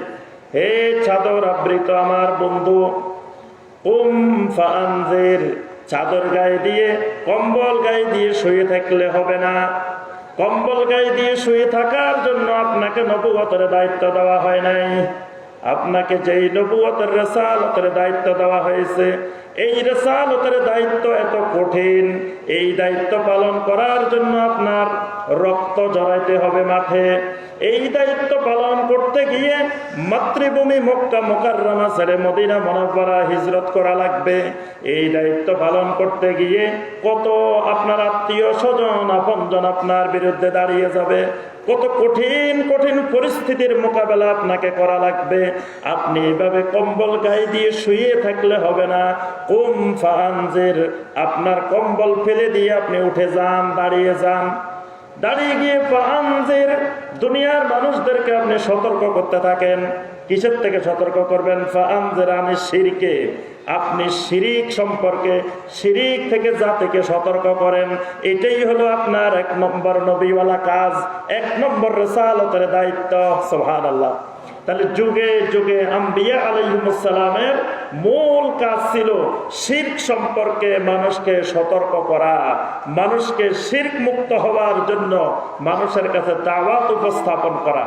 হে চাদর আবৃত আমার বন্ধু, কুম ফাআনজির, চাদর গায়ে দিয়ে কম্বল গায়ে দিয়ে শুয়ে থাকলে হবে না। কম্বল গায়ে দিয়ে শুয়ে থাকার জন্য আপনাকে নবুয়তের দায়িত্ব দেওয়া হয় নাই। আপনাকে যেই নবুয়তের রিসালাতের দায়িত্ব দেওয়া হয়েছে, এই রিসালাতের দায়িত্ব এত কঠিন, এই দায়িত্ব পালন করার জন্য আপনার রক্ত ঝরাইতে হবে মাঠে। এই দায়িত্ব পালন করতে গিয়ে মাতৃভূমি মক্কা মুকাররমা ছেড়ে মদিনা মুনাওয়ারা হিজরত করা লাগবে। এই দায়িত্ব পালন করতে গিয়ে কত আপনার আত্মীয় স্বজন আপনজন আপনার বিরুদ্ধে দাঁড়িয়ে যাবে, কত কঠিন কঠিন পরিস্থিতির মোকাবেলা আপনাকে করা লাগবে। আপনি এইভাবে কম্বল গায়ে দিয়ে শুয়ে থাকলে হবে না। কুম ফাআনজির, আপনার কম্বল ফেলে দিয়ে আপনি উঠে যান, দাঁড়িয়ে যান। দাঁড়িয়ে গিয়ে ফাআনজির, দুনিয়ার মানুষদেরকে আপনি সতর্ক করতে থাকেন। কিসের থেকে সতর্ক করবেন? ফাআনজির আনিশ শিরকে, আপনি শিরিক সম্পর্কে, শিরিক থেকে জাতিকে সতর্ক করেন। এটাই হলো আপনার 1 নম্বর নবীওয়ালা কাজ, 1 নম্বর রিসালাতের দায়িত্ব। সুবহানাল্লাহ। তাহলে যুগে যুগে আম্বিয়া আলাইহিমুস সালামের মূল কাজ ছিল শিরক সম্পর্কে মানুষকে সতর্ক করা, মানুষকে শিরক মুক্ত হওয়ার জন্য মানুষের কাছে দাওয়াত উপস্থাপন করা।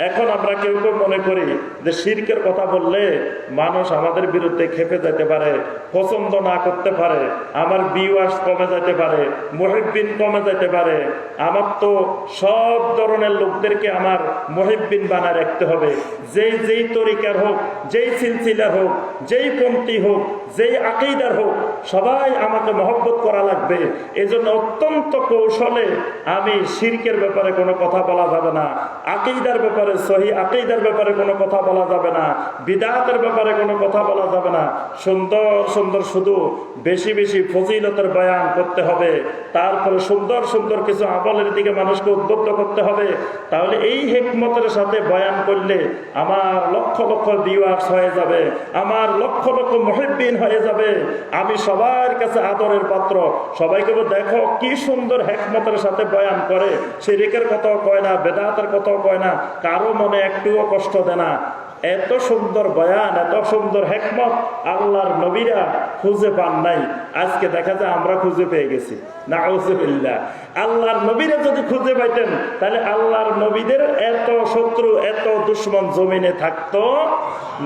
এখন আমরা কেউ কেউ মনে করি যে শিরকের কথা বললে মানুষ আমাদের বিরুদ্ধে খেপে যেতে পারে, পছন্দ না করতে পারে, আমার ভিউয়ার্স কমে যেতে পারে, মুহিব্বিন কমে যেতে পারে, আমার তো সব ধরনের লোকদেরকে আমার মুহিব্বিন বানায় রাখতে হবে, যেই তরিকার হোক, যেই সিলসিলার হোক, যেই পন্থী হোক, যেই আকীদার হোক, সবাই আমাকে মহব্বত করা লাগবে। এজন্য অত্যন্ত কৌশলে আমি শিরকের ব্যাপারে কোনো কথা বলা যাবে না, আকীদার ব্যাপারে সহি আকীদার ব্যাপারে কোনো কথা বলা যাবে না, বিদআতের ব্যাপারে কোনো কথা বলা যাবে না। সুন্দর সুন্দর শুধু বেশি বেশি ফজিলতের বয়ান করতে হবে, তারপরে সুন্দর সুন্দর কিছু আমলের দিকে মানুষকে উদ্বুদ্ধ করতে হবে। তাহলে এই হিকমতের সাথে বয়ান করলে আমার লক্ষ লক্ষ ভিউয়ার্স হয়ে যাবে, আমার লক্ষ লক্ষ মুহিব্বিন হয়ে যাবে, আমি সবার কাছে আদরের পাত্র। সবাইকে দেখো কি সুন্দর হিকমতের সাথে বয়ান করে, শিরকের কথাও কয় না, বেদাতের কথাও কয় না, কারো মনে একটুও কষ্ট দেয় না। এত সুন্দর বয়ান, এত সুন্দর হিকমত আল্লাহর নবীরা খুঁজে পান নাই। আজকে দেখা যায় আমরা খুঁজে পেয়ে গেছি, নাউযুবিল্লাহ। আল্লাহর নবীরা যদি খুঁজে পাইতেন তাহলে আল্লাহর নবীদের এত শত্রু, এত দুশ্মন জমিনে থাকতো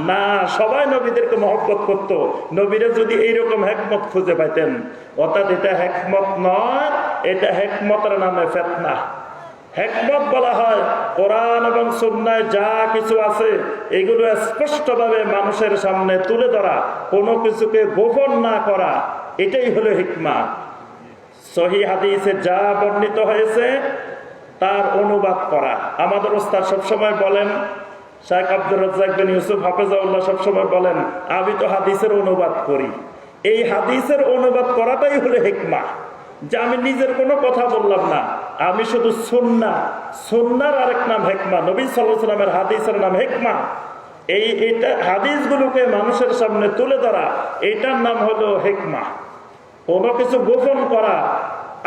না। সবাই নবীদেরকে মহব্বত করত নবীরা যদি এইরকম হিকমত খুঁজে পাইতেন। অর্থাৎ এটা হিকমত নয়, এটা হিকমতের নামে ফিতনা। হিকমত বলা হয় কোরআন এবং সুন্নায় যা কিছু আছে এগুলো স্পষ্টভাবে মানুষের সামনে তুলে ধরা, কোনো কিছুকে গোপন না করা, এটাই হলো হিকমা। সহিহ হাদিসে যা বর্ণিত হয়েছে তার অনুবাদ করা। আমাদের ওস্তাদ সবসময় বলেন, শেখ আব্দুর রাজ্জাক বিন ইউসুফ হাফেজাউল্লাহ সবসময় বলেন, আমি তো হাদিসের অনুবাদ করি। এই হাদিসের অনুবাদ করাটাই হলো হিকমা, যে আমি নিজের কোনো কথা বললাম না, আমি শুধু সুন্নার আরেক নাম হিকমা, নবী সাল্লাল্লাহু আলাইহি ওয়াসাল্লামের হাদিসের নাম হিকমা। এইটা হাদিসগুলোকে মানুষের সামনে তুলে ধরা, এটার নাম হলো হিকমা। কোনো কিছু গোপন করা,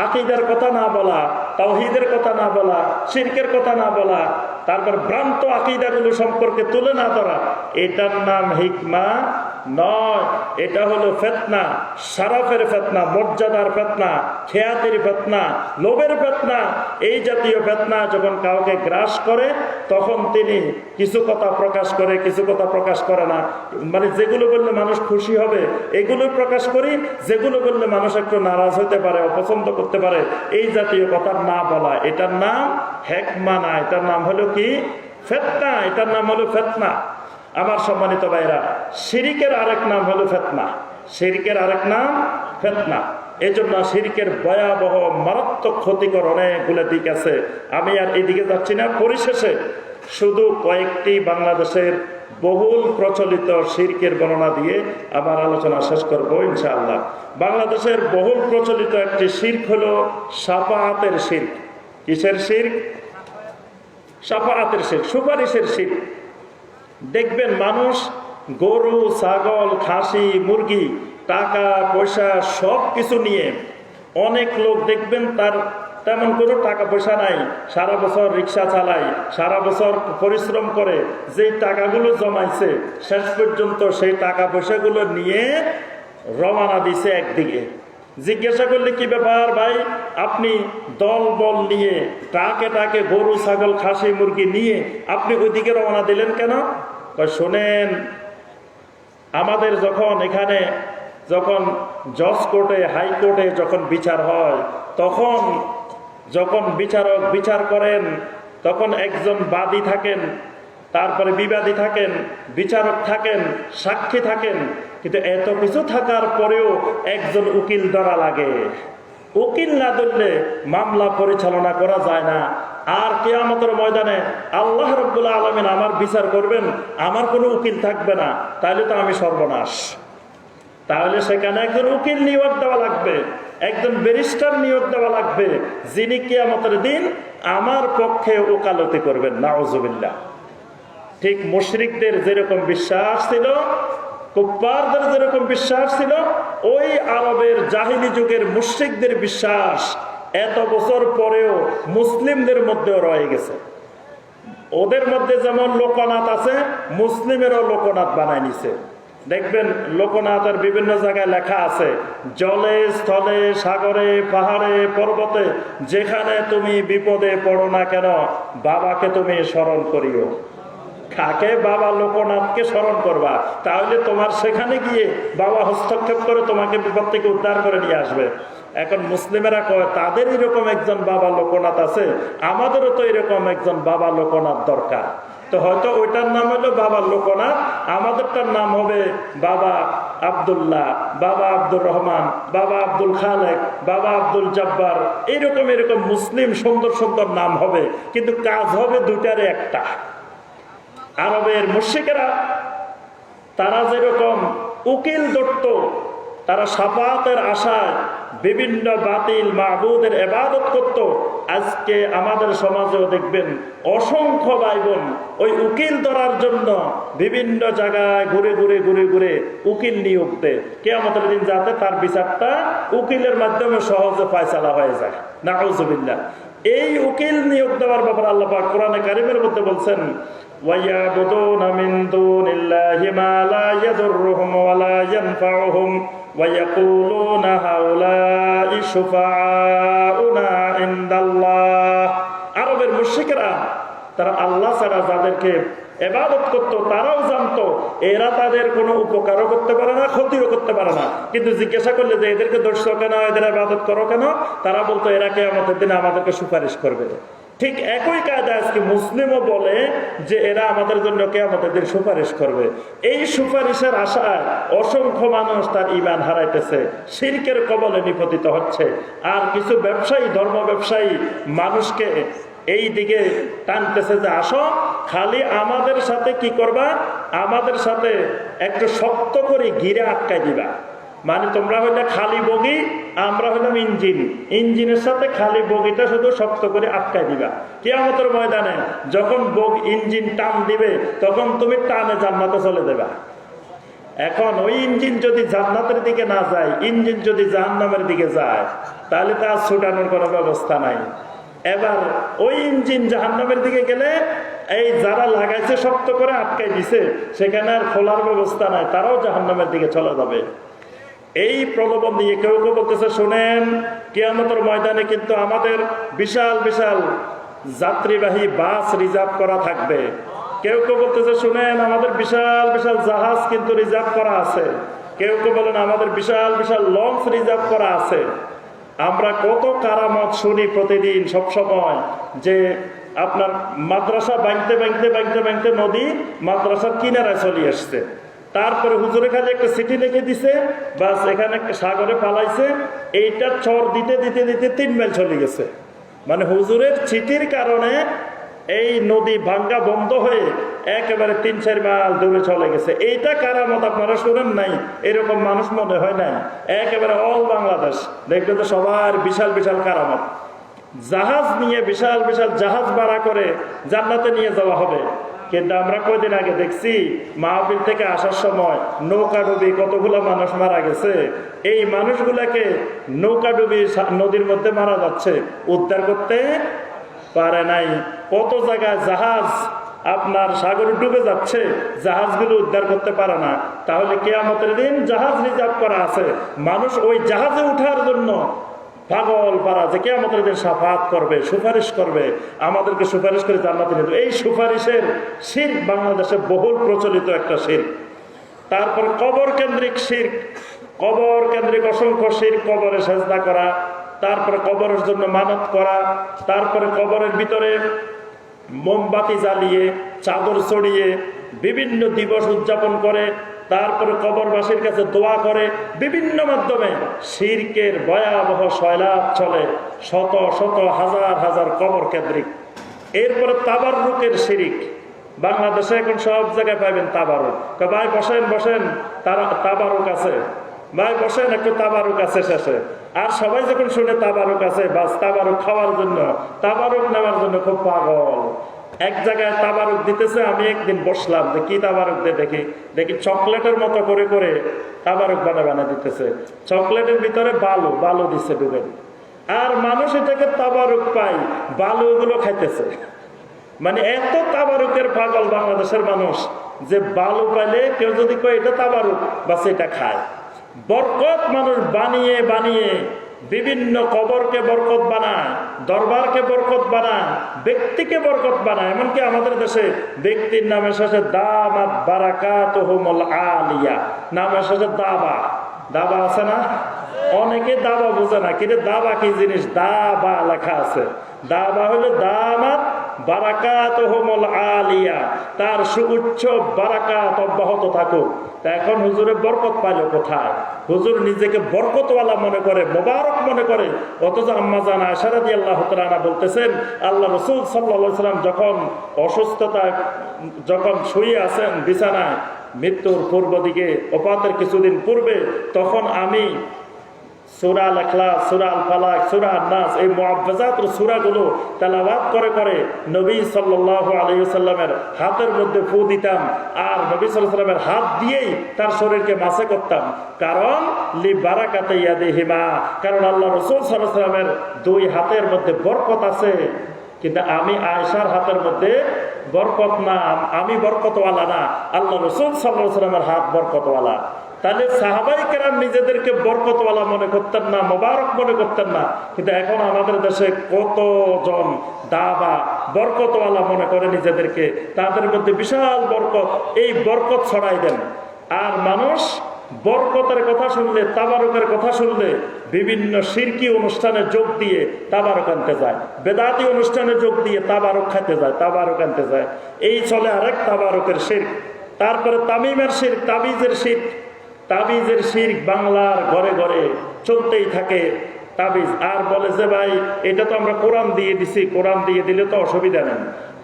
আকীদার কথা না বলা, তাওহীদের কথা না বলা, শিরকের কথা না বলা, তারপর ভ্রান্ত আকীদাগুলো সম্পর্কে তুলে না ধরা, এটার নাম হিকমা নয়। এটা হলো ফিতনা, শারাফের ফিতনা, মর্যাদার ফিতনা, খ্যাতির ফিতনা, লোভের ফিতনা। এই জাতীয় ফিতনা যখন কাউকে গ্রাস করে তখন তিনি কিছু কথা প্রকাশ করে, কিছু কথা প্রকাশ করে না। মানে যেগুলো বললে মানুষ খুশি হবে এগুলো প্রকাশ করি, যেগুলো বললে মানুষ একটু নারাজ হতে পারে, অপছন্দ করতে পারে, এই জাতীয় কথা না বলা, এটার নাম হিকমা না, এটার নাম হলো কি? ফিতনা। এটার নাম হলো ফিতনা। আমার সম্মানিত ভাইরা, শিরকের আরেক নাম হলো ফিতনা, শিরকের আরেক নাম ফিতনা। এই জন্য শিরকের ভয়াবহ মারাত্মক ক্ষতিকর অনেকগুলো দিক আছে। আমি আর এইদিকে যাচ্ছি না। পরিশেষে শুধু কয়েকটি বাংলাদেশের বহুল প্রচলিত শিরকের বর্ণনা দিয়ে আমার আলোচনা শেষ করবো ইনশাআল্লাহ। বাংলাদেশের বহুল প্রচলিত একটি শিরক হলো শাফাআতের শিরক। কিসের শিরক? শাফাআতের শিরক, সুপারিশের শিরক। দেখবেন মানুষ গরু, ছাগল, খাসি, মুরগি, টাকা পয়সা সব কিছু নিয়ে, অনেক লোক দেখবেন তার তেমন কোনো টাকা পয়সা নাই, সারা বছর রিক্সা চালায়, সারা বছর পরিশ্রম করে, যেই টাকাগুলো জমাইছে শেষ পর্যন্ত সেই টাকা পয়সাগুলো নিয়ে রওনা দিছে একদিকে। জিজ্ঞাসা করলে কি ব্যাপার ভাই, আপনি দল বল নিয়ে টাকে টাকে গরু, ছাগল, খাসি, মুরগি নিয়ে আপনি ওইদিকে রওনা দিলেন কেন? শোনেন, আমাদের যখন এখানে যখন জজ কোর্টে, হাইকোর্টে যখন বিচার হয়, তখন যখন বিচারক বিচার করেন তখন একজন বাদী থাকেন, তারপরে বিবাদী থাকেন, বিচারক থাকেন, সাক্ষী থাকেন। কিন্তু এত কিছু থাকার পরেও একজন উকিল ধরা লাগে। উকিল না ধরলে মামলা পরিচালনা করা যায় না। আর কিয়ামতের ময়দানে আল্লাহ রাব্বুল আলামিন আমার বিচার করবেন, আমার কোনো উকিল থাকবে না, তাহলে তো আমি সর্বনাশ। তাহলে সেখানে একজন উকিল নিয়োগ দেওয়া লাগবে, একজন ব্যারিস্টার নিয়োগ দেওয়া লাগবে, যিনি কিয়ামতের দিন আমার পক্ষে ওকালতি করবেন। নাউযুবিল্লাহ। ঠিক মুশরিকদের যেরকম বিশ্বাস ছিল, কুফফারদের যেরকম বিশ্বাস ছিল, ওই আরবের জাহিলি যুগের মুশরিকদের বিশ্বাস এত বছর পরেও মুসলিমদের মধ্যেও রয়ে গেছে। ওদের মধ্যে যেমন লোকনাথ আছে, মুসলিমেরও লোকনাথ বানায় নিছে। দেখবেন লোকনাথের বিভিন্ন জায়গায় লেখা আছে, জলে স্থলে সাগরে পাহাড়ে পর্বতে যেখানে তুমি বিপদে পড়ো না কেন বাবাকে তুমি স্মরণ করিও। কাকে? বাবা লোকনাথকে স্মরণ করবা, তাহলে তোমার সেখানে গিয়ে বাবা হস্তক্ষেপ করে তোমাকে বিপদ থেকে উদ্ধার করে নিয়ে আসবে। এখন মুসলিমেরা কয় তাদের এরকম একজন বাবা লোকনাথ আছে, আমাদেরও তো এরকম একজন বাবা লোকনাথ দরকার। তো হয়তো ওইটার নাম হলো বাবা লোকনাথ, আমাদেরটার নাম হবে বাবা আব্দুল্লাহ, বাবা আব্দুর রহমান, বাবা আব্দুল খালেক, বাবা আব্দুল জব্বার, এরকম এরকম মুসলিম সুন্দর সুন্দর নাম হবে, কিন্তু কাজ হবে দুইটারে একটা। আরবের মুশরিকেরা তারা যেরকম উকিল ধরত, তারা শাফাতের আশায় বিভিন্ন বাতিল মাবুদের ইবাদত করত। আজকে আমাদের সমাজেও দেখবেন অসংখ্য ভাই বোন ওই উকিল ধরার জন্য বিভিন্ন জায়গায় ঘুরে ঘুরে ঘুরে ঘুরে উকিল নিয়োগ দেয়, কিয়ামতের দিন যাতে তার বিচারটা উকিলের মাধ্যমে সহজে ফয়সালা হয়ে যায়। নাউযুবিল্লাহ। এই উকিল নিয়োগ দেওয়ার ব্যাপারে আল্লাহ পাক কোরআনে কারীমের মধ্যে বলছেন, وَيَعْبُدُونَ مِن دُونِ اللَّهِ مَا لَا يَضُرُّهُمْ وَلَا يَنفَعُهُمْ وَيَقُولُونَ هَؤُلَاءِ شُفَعَاؤُنَا عِندَ اللَّهِ। আরবের মুশরিকরা তারা আল্লাহ ছাড়া যাদেরকে ইবাদত করত তারাও জানতো এরা তাদের কোনো উপকারও করতে পারে না, ক্ষতিও করতে পারে না, কিন্তু জিজ্ঞাসা করলে যে এদেরকে দর্শক কেন, এদের ইবাদত করো কেন, তারা বলতো এরা কিয়ামতের দিনে আমাদেরকে সুপারিশ করবে। ঠিক একই কায়দা আজকে মুসলিমও বলে যে এরা আমাদের জন্য কিয়ামতের দিন সুপারিশ করবে। এই সুপারিশের আশায় অসংখ্য মানুষ তার ঈমান হারাইতেছে, শিরকের কবলে নিপতিত হচ্ছে। আর কিছু ব্যবসায়ী, ধর্ম ব্যবসায়ী মানুষকে এই দিকে টানতেছে যে আসো, খালি আমাদের সাথে কি করবা, আমাদের সাথে একটু শক্ত করে ঘিরে আটকাই দিবা। মানে তোমরা হইলে খালি বগি, আমরা হইলাম ইঞ্জিন, ইঞ্জিনের সাথে খালি বগিটা শুধু শক্ত করে আটকাই দিবা। কিয়ামতের ময়দানে যখন ইঞ্জিন টান দিবে তখন তুমি টানে জান্নাতে চলে দেবা। এখন ওই ইঞ্জিন যদি জান্নাতের দিকে না যায়, ইঞ্জিন যদি জাহান্নামের দিকে যায়, তাহলে তার ছুটানোর কোনো ব্যবস্থা নাই। এবার ওই ইঞ্জিন জাহান্নামের দিকে গেলে এই যারা লাগাইছে শক্ত করে আটকাই দিছে সেখানে আর খোলার ব্যবস্থা নাই, তারাও জাহান্নামের দিকে চলে যাবে। এই প্রলোভন দিয়ে কেউ কেউ বলতেছে, শোনেন কিয়ামতের ময়দানে কিন্তু আমাদের বিশাল বিশাল যাত্রীবাহী বাস রিজার্ভ করা থাকবে। কেউ কেউ বলতেছে, শুনেন আমাদের বিশাল বিশাল জাহাজ কিন্তু রিজার্ভ করা আছে। কেউ কেউ বলেন আমাদের বিশাল বিশাল লঞ্চ রিজার্ভ করা আছে। আমরা কত কারামত শুনি প্রতিদিন সব সময়, যে আপনার মাদ্রাসা ভাঙতে ভাঙতে ভাঙতে ভাঙতে নদী মাদ্রাসার কিনারায় চলে আসছে, তারপরে হুজুরে খালি একটা চিঠি লিখে দিছে, বাস এখানে সাগরে পালাইছে, এইটা চর দিতে দিতে দিতে 3 মাইল চলে গেছে। মানে হুজুরের চিঠির কারণে এই নদী ভাঙ্গা বন্ধ হয়ে একেবারে 3-4 মাইল দূরে চলে গেছে। এইটা কারামত আপনারা শুনেন নাই? এরকম মানুষ মনে হয় নাই? একেবারে অল বাংলাদেশ দেখবেন তো সবার বিশাল বিশাল কারামত। জাহাজ নিয়ে বিশাল বিশাল জাহাজ ভাড়া করে জান্নাতে নিয়ে যাওয়া হবে। কিন্তু আমরা কয়দিন আগে দেখছি মাহফিল থেকে আসার সময় নৌকা ডুবি কতগুলো মানুষ মারা গেছে। এই মানুষগুলাকে নৌকা ডুবি নদীর মধ্যে মারা যাচ্ছে, উদ্ধার করতে পারে নাই। কত জায়গায় জাহাজ আপনার সাগরে ডুবে যাচ্ছে, জাহাজগুলো উদ্ধার করতে পারে না। তাহলে কিয়ামতের দিন জাহাজ রিজার্ভ করা আছে, মানুষ ওই জাহাজে উঠার জন্য পাগল পারা, যে কিয়ামতের দিন শাফাত করবে, সুপারিশ করবে, আমাদেরকে সুপারিশ করে জান্নাতে নিয়ে যাবে। এই সুপারিশের শিরক বাংলাদেশে বহুল প্রচলিত একটা শিরক। তারপর কবর কেন্দ্রিক শিরক, কবর কেন্দ্রিক অসংখ্য শিরক, কবরে সেজদা করা, তারপরে কবরের জন্য মানত করা, তারপরে কবরের ভিতরে মোমবাতি জ্বালিয়ে চাদর ছড়িয়ে বিভিন্ন দিবস উদযাপন করে, তারপরে কবরবাসীর কাছে দোয়া করে, বিভিন্ন মাধ্যমে শিরকের ভয়াবহ সয়লাব চলে, শত শত হাজার হাজার কবর কেন্দ্রিক। এরপরে তাবাররুকের শিরিক। বাংলাদেশে এখন সব জায়গায় পাইবেন তাবারুক। ভাই বসেন বসেন, তারা তাবারুক আছে, ভাই বসেন একটু তাবারুক আছে শেষে। আর সবাই যখন শুনে তাবারুক আছে, বাস তাবারুক খাওয়ার জন্য, তাবারুক নেওয়ার জন্য খুব পাগল। এক জায়গায় তাবারুক দিতেছে, আমি একদিন বসলাম যে কি তাবারুক দিয়ে দেখি, দেখি চকলেটের মতো করে করে তাবারুক বানা দিতেছে। চকলেটের ভিতরে বালু বালু দিচ্ছে ডুবে, আর মানুষ এটাকে তাবারুক পাই, বালুগুলো খাইতেছে। মানে এত তাবারুকের পাগল বাংলাদেশের মানুষ। যে বালু পাইলে কেউ যদি কয় এটা তাবারুক, বাস এটা খায়। বরকত মানুষ বানিয়ে বানিয়ে বিভিন্ন কবরকে বরকত বানায়, দরবারকে বরকত বানায়, ব্যক্তিকে বরকত বানায়। এমনকি আমাদের দেশে ব্যক্তির নামের শেষে দামাত বারাকাতুহুমুল আলিয়া, নামের শেষে দাবা, দাবা আছে না? অনেকে দাবা বোঝে না, কিন্তু দাবা কি জিনিস? দাবা লেখা আছে। দাবা হলো দামাত বারাকাতুহুমুল আলিয়া, তার সুউচ্চ বারাকাত অব্যাহত থাকুক। তা এখন হুজুরের বরকত পাইল কোথায়? হুজুর নিজেকে বরকতওয়ালা মনে করে, মোবারক মনে করে, অথচ আম্মা জান আয়েশা রাদিয়াল্লাহু তাআলা আনহা বলতেছেন আল্লাহ রাসূল সাল্লাল্লাহু আলাইহি সাল্লাম যখন অসুস্থতায় যখন শুয়ে আছেন বিছানায়, মৃত্যুর পূর্ব দিকে, ওফাতের কিছুদিন পূর্বে, তখন আমি সূরা আল ইখলাস, সূরা আল ফালাক, সূরা আন-নাস, এই মুআব্বাযাতুর সূরাগুলো তেলাওয়াত করে করে নবী সাল্লাল্লাহু আলাইহি ওয়াসাল্লামের হাতের মধ্যে ফু দিতাম, আর নবী সাল্লাল্লাহু আলাইহি ওয়াসাল্লামের হাত দিয়েই তার শরীরকে মাসে করতাম। কারণ লি বারাকাতি ইয়াদিহিমা, কারণ আল্লাহ রাসূল সাল্লাল্লাহু আলাইহি ওয়াসাল্লামের দুই হাতের মধ্যে বরকত আছে। কিন্তু আমি আয়েশার হাতের মধ্যে বরকত না, আমি বরকতওয়ালা না, আল্লাহ রাসূল সাল্লাল্লাহু আলাইহি ওয়াসাল্লামের হাত বরকতওয়ালা। তাহলে সাহাবায়ে কেরাম নিজেদেরকে বরকতওয়ালা মনে করতেন না, মোবারক মনে করতেন না। কিন্তু এখন আমাদের দেশে কতজন দাবা বরকতওয়ালা মনে করে নিজেদেরকে, তাদের মধ্যে বিশাল বরকত, এই বরকত ছড়াই দেন। আর মানুষ বরকতের কথা শুনলে, তাবারুকের কথা শুনলে বিভিন্ন শিরকি অনুষ্ঠানে যোগ দিয়ে তাবারুক আনতে যায়, বেদাতি অনুষ্ঠানে যোগ দিয়ে তাবারুক খাইতে যায়, তাবারুক আনতে যায়। এই চলে আরেক তাবারুকের শিরক। তারপরে তামিমের শিরক, তাবিজের শিরক। তাবিজের শিরক বাংলার ঘরে ঘরে চলতেই থাকে। তাবিজ আর বলে যে ভাই এটা তো আমরা কোরআন দিয়ে দিছি, কোরআন দিয়ে দিলে তো অসুবিধা নেই।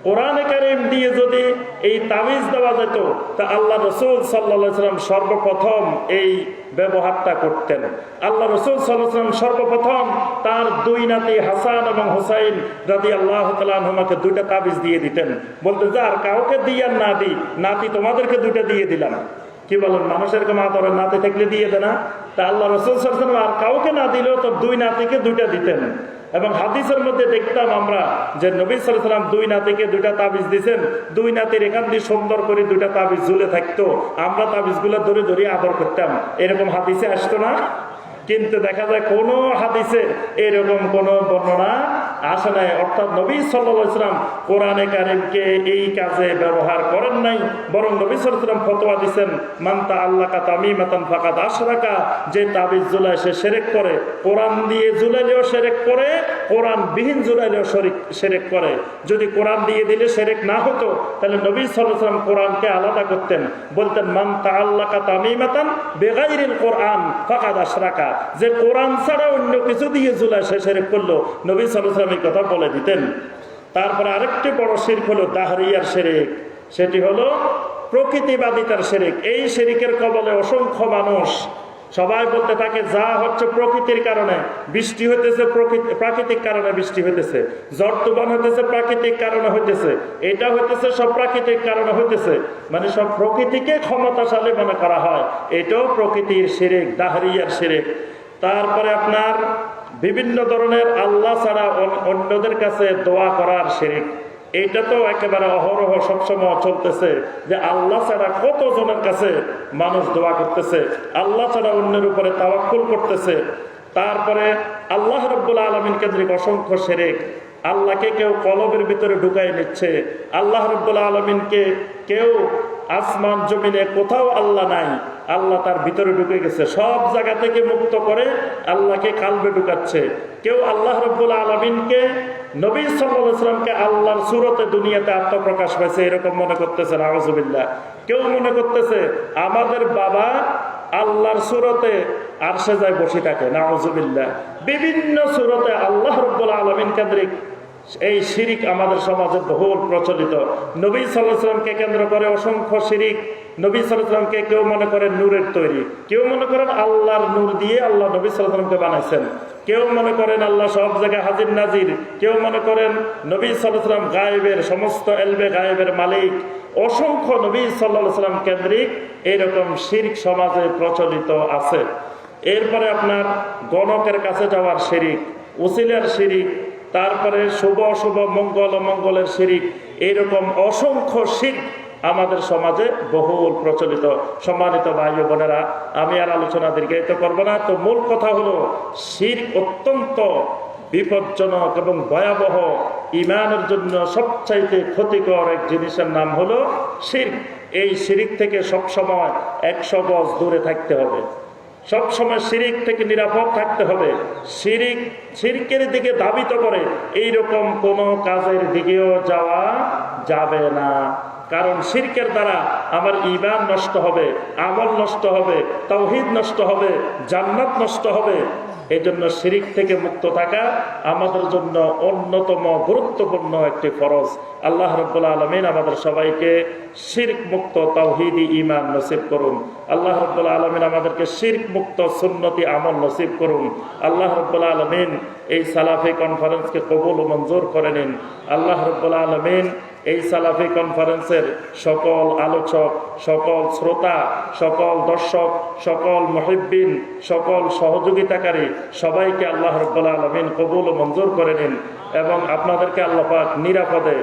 কোরআনে কারীম দিয়ে যদি এই তাবিজ দেওয়া যেত, তা আল্লাহ রাসূল সাল্লাল্লাহু আলাইহি ওয়াসাল্লাম সর্বপ্রথম এই ব্যবহারটা করতেন। আল্লাহ রাসূল সাল্লাল্লাহু আলাইহি ওয়াসাল্লাম সর্বপ্রথম তার দুই নাতি হাসান এবং হুসাইন রাদিয়াল্লাহু তাআলা আনহুমাকে দুইটা তাবিজ দিয়ে দিতেন। বলতেন যে আর কাউকে দিয়ে আর না দিই, নাতি তোমাদেরকে দুইটা দিয়ে দিলাম। কি বলেন, মানুষের মাতার নাতি থাকলে দিয়ে দেয় না? তা আল্লাহ রাসূল সাল্লাল্লাহু আলাইহি ওয়াসাল্লাম আর কাউকে না দিলেও তো দুই নাতিকে দুইটা দিতেন। এবং হাদিসের মধ্যে দেখতাম আমরা যে নবী সাল্লাল্লাহু আলাইহি ওয়াসাল্লাম দুই নাতিকে দুইটা তাবিজ দিয়েছেন, দুই নাতির এখান দিয়ে সুন্দর করে দুইটা তাবিজ ঝুলে থাকতো, আমরা তাবিজগুলো ধরে ধরে আদর করতাম। এরকম হাদিসে আসতো না? কিন্তু দেখা যায় কোন হাদিসে এরকম কোন বর্ণনা আসে নাই। অর্থাৎ নবী সাল্লাল্লাহু আলাইহি ওয়াসাল্লাম কোরআনে কারীমকে এই কাজে ব্যবহার করেন নাই, বরং নবী সাল্লাল্লাহু আলাইহি ওয়াসাল্লাম ফতোয়া দিয়েছেন মান তাআল্লাকা তামিমাতান ফাকাদ আশরাকা, যে তাবিজ ঝুলায় সে শিরক করে। কোরআন দিয়ে ঝুলাইলেও শিরক করে, কোরআন বিহীন ঝুলাইলেও শিরক করে। যদি কোরআন দিয়ে দিলে শিরক না হতো, তাহলে নবী সাল্লাল্লাহু আলাইহি ওয়াসাল্লাম কোরআনকে আলাদা করতেন, বলতেন মান তাআল্লাকা তামিমাতান বিগাইরিল কোরআন ফাকাদ আশরাকা, যে কোরআন ছাড়া অন্য কিছু দিয়ে ঝুলায় সে শিরক করলো। নবী সাল্লাল্লাহু আলাইহি ওয়াসাল্লাম এই কথা বলে দিতেন। তারপরে আরেকটি বড় শিরক হলো দাহরিয়ার শিরক, সেটি হলো প্রকৃতিবাদিতার শিরক। এই শিরকের কবলে অসংখ্য মানুষ। সবাই বলতে থাকে যা হচ্ছে প্রকৃতির কারণে, বৃষ্টি হইতেছে প্রাকৃতিক কারণে বৃষ্টি হইতেছে, ঝড় তুফান হইতেছে প্রাকৃতিক কারণে হইতেছে, এটা হইতেছে সব প্রাকৃতিক কারণে হইতেছে, মানে সব প্রকৃতিকে ক্ষমতাশালী মনে করা হয়। এটাও প্রকৃতির শিরক, দাহরিয়ার শিরক। তারপরে আপনার বিভিন্ন ধরনের আল্লাহ ছাড়া অন্যদের কাছে দোয়া করার শিরক, এইটা তো একেবারে অহরহ সবসময় চলতেছে, যে আল্লাহ ছাড়া কত জনের কাছে মানুষ দোয়া করতেছে, আল্লাহ ছাড়া অন্যের উপরে তাওয়াক্কুল করতেছে। তারপরে আল্লাহ রাব্বুল আলামিন কেন্দ্রিক অসংখ্য শিরক। আল্লাহকে কেউ কলবের ভিতরে ঢুকাই নিচ্ছে, আল্লাহ রাব্বুল আলামিনকে কেউ আসমান জমিনে কোথাও আল্লাহ নাই, আল্লাহ তার ভিতরে ঢুকে গেছে, সব জায়গা থেকে মুক্ত করে আল্লাহকে কালবে ঢুকাচ্ছে। কেউ আল্লাহ রাব্বুল আলামিনকে, নবী সাল্লাল্লাহু আলাইহি ওয়াসাল্লামকে আল্লাহর সূরতে দুনিয়াতে আত্মপ্রকাশ পাইছে এরকম মনে করতেছে, নাউযুবিল্লাহ। কেউ মনে করতেছে আমাদের বাবা আল্লাহর সূরতে আরশে যায় বসে থাকে, নাউযুবিল্লাহ। বিভিন্ন সূরতে আল্লাহ রাব্বুল আলামিন কেন্দ্রিক এই শিরিক আমাদের সমাজে বহুল প্রচলিত। নবী সাল্লাল্লাহু আলাইহি ওয়াসাল্লামকে কেন্দ্র করে অসংখ্য শিরিক। নবী সাল্লাল্লাহু আলাইহি ওয়াসাল্লামকে কেউ মনে করেন নূরের তৈরি, কেউ মনে করেন আল্লাহর নূর দিয়ে আল্লাহ নবী সাল্লাল্লাহু আলাইহি ওয়াসাল্লামকে বানাইছেন, কেউ মনে করেন আল্লাহ সব জায়গায় হাজির নাজির, কেউ মনে করেন নবী সাল্লাল্লাহু আলাইহি ওয়াসাল্লাম গায়েবের সমস্ত এলবে গায়েবের মালিক। অসংখ্য নবী সাল্লাল্লাহু আলাইহি ওয়াসাল্লাম কেন্দ্রিক এইরকম শিরক সমাজে প্রচলিত আছে। এরপরে আপনার গণকের কাছে যাওয়ার শিরিক, উসিলার শিরিক, তারপরে শুভ অশুভ মঙ্গল অমঙ্গলের শিরিক, এইরকম অসংখ্য শিরক আমাদের সমাজে বহুল প্রচলিত। সম্মানিত ভাই ও বোনেরা, আমি আর আলোচনা দীর্ঘায়িত করব না। তো মূল কথা হলো, শিরক অত্যন্ত বিপজ্জনক এবং ভয়াবহ, ঈমানের জন্য সবচাইতে ক্ষতিকর এক জিনিসের নাম হলো শিরক। এই শিরক থেকে সবসময় 100 গজ দূরে থাকতে হবে, সবসময় শিরিক থেকে নিরাপদ থাকতে হবে। শিরকের দিকে ধাবিত করে এইরকম কোন কাজের দিকেও যাওয়া যাবে না। কারণ শিরকের দ্বারা আমার ঈমান নষ্ট হবে, আমল নষ্ট হবে, তাওহীদ নষ্ট হবে, জান্নাত নষ্ট হবে। এই জন্য শিরিক থেকে মুক্ত থাকা আমাদের জন্য অন্যতম গুরুত্বপূর্ণ একটি ফরজ। আল্লাহ রাব্বুল আলামিন আমাদের সবাইকে শিরক মুক্ত তাওহীদি ঈমান নসিব করুন। আল্লাহ রাব্বুল আলামিন আমাদেরকে শিরক মুক্ত সুন্নতি আমল নসিব করুন। আল্লাহ রাব্বুল আলামিন এই সালাফি কনফারেন্সকে কবুল ও মঞ্জুর করে নিন। আল্লাহ রাব্বুল আলামিন এই সালাফি কনফারেন্সের সকল আলোচক, সকল শ্রোতা, সকল দর্শক, সকল মুহিব্বিন, সকল সহযোগিতাকারী সবাইকে আল্লাহ রাব্বুল আলামিন কবুল ও মঞ্জুর করে নিন এবং আপনাদেরকে আল্লাহ পাক নিরাপদে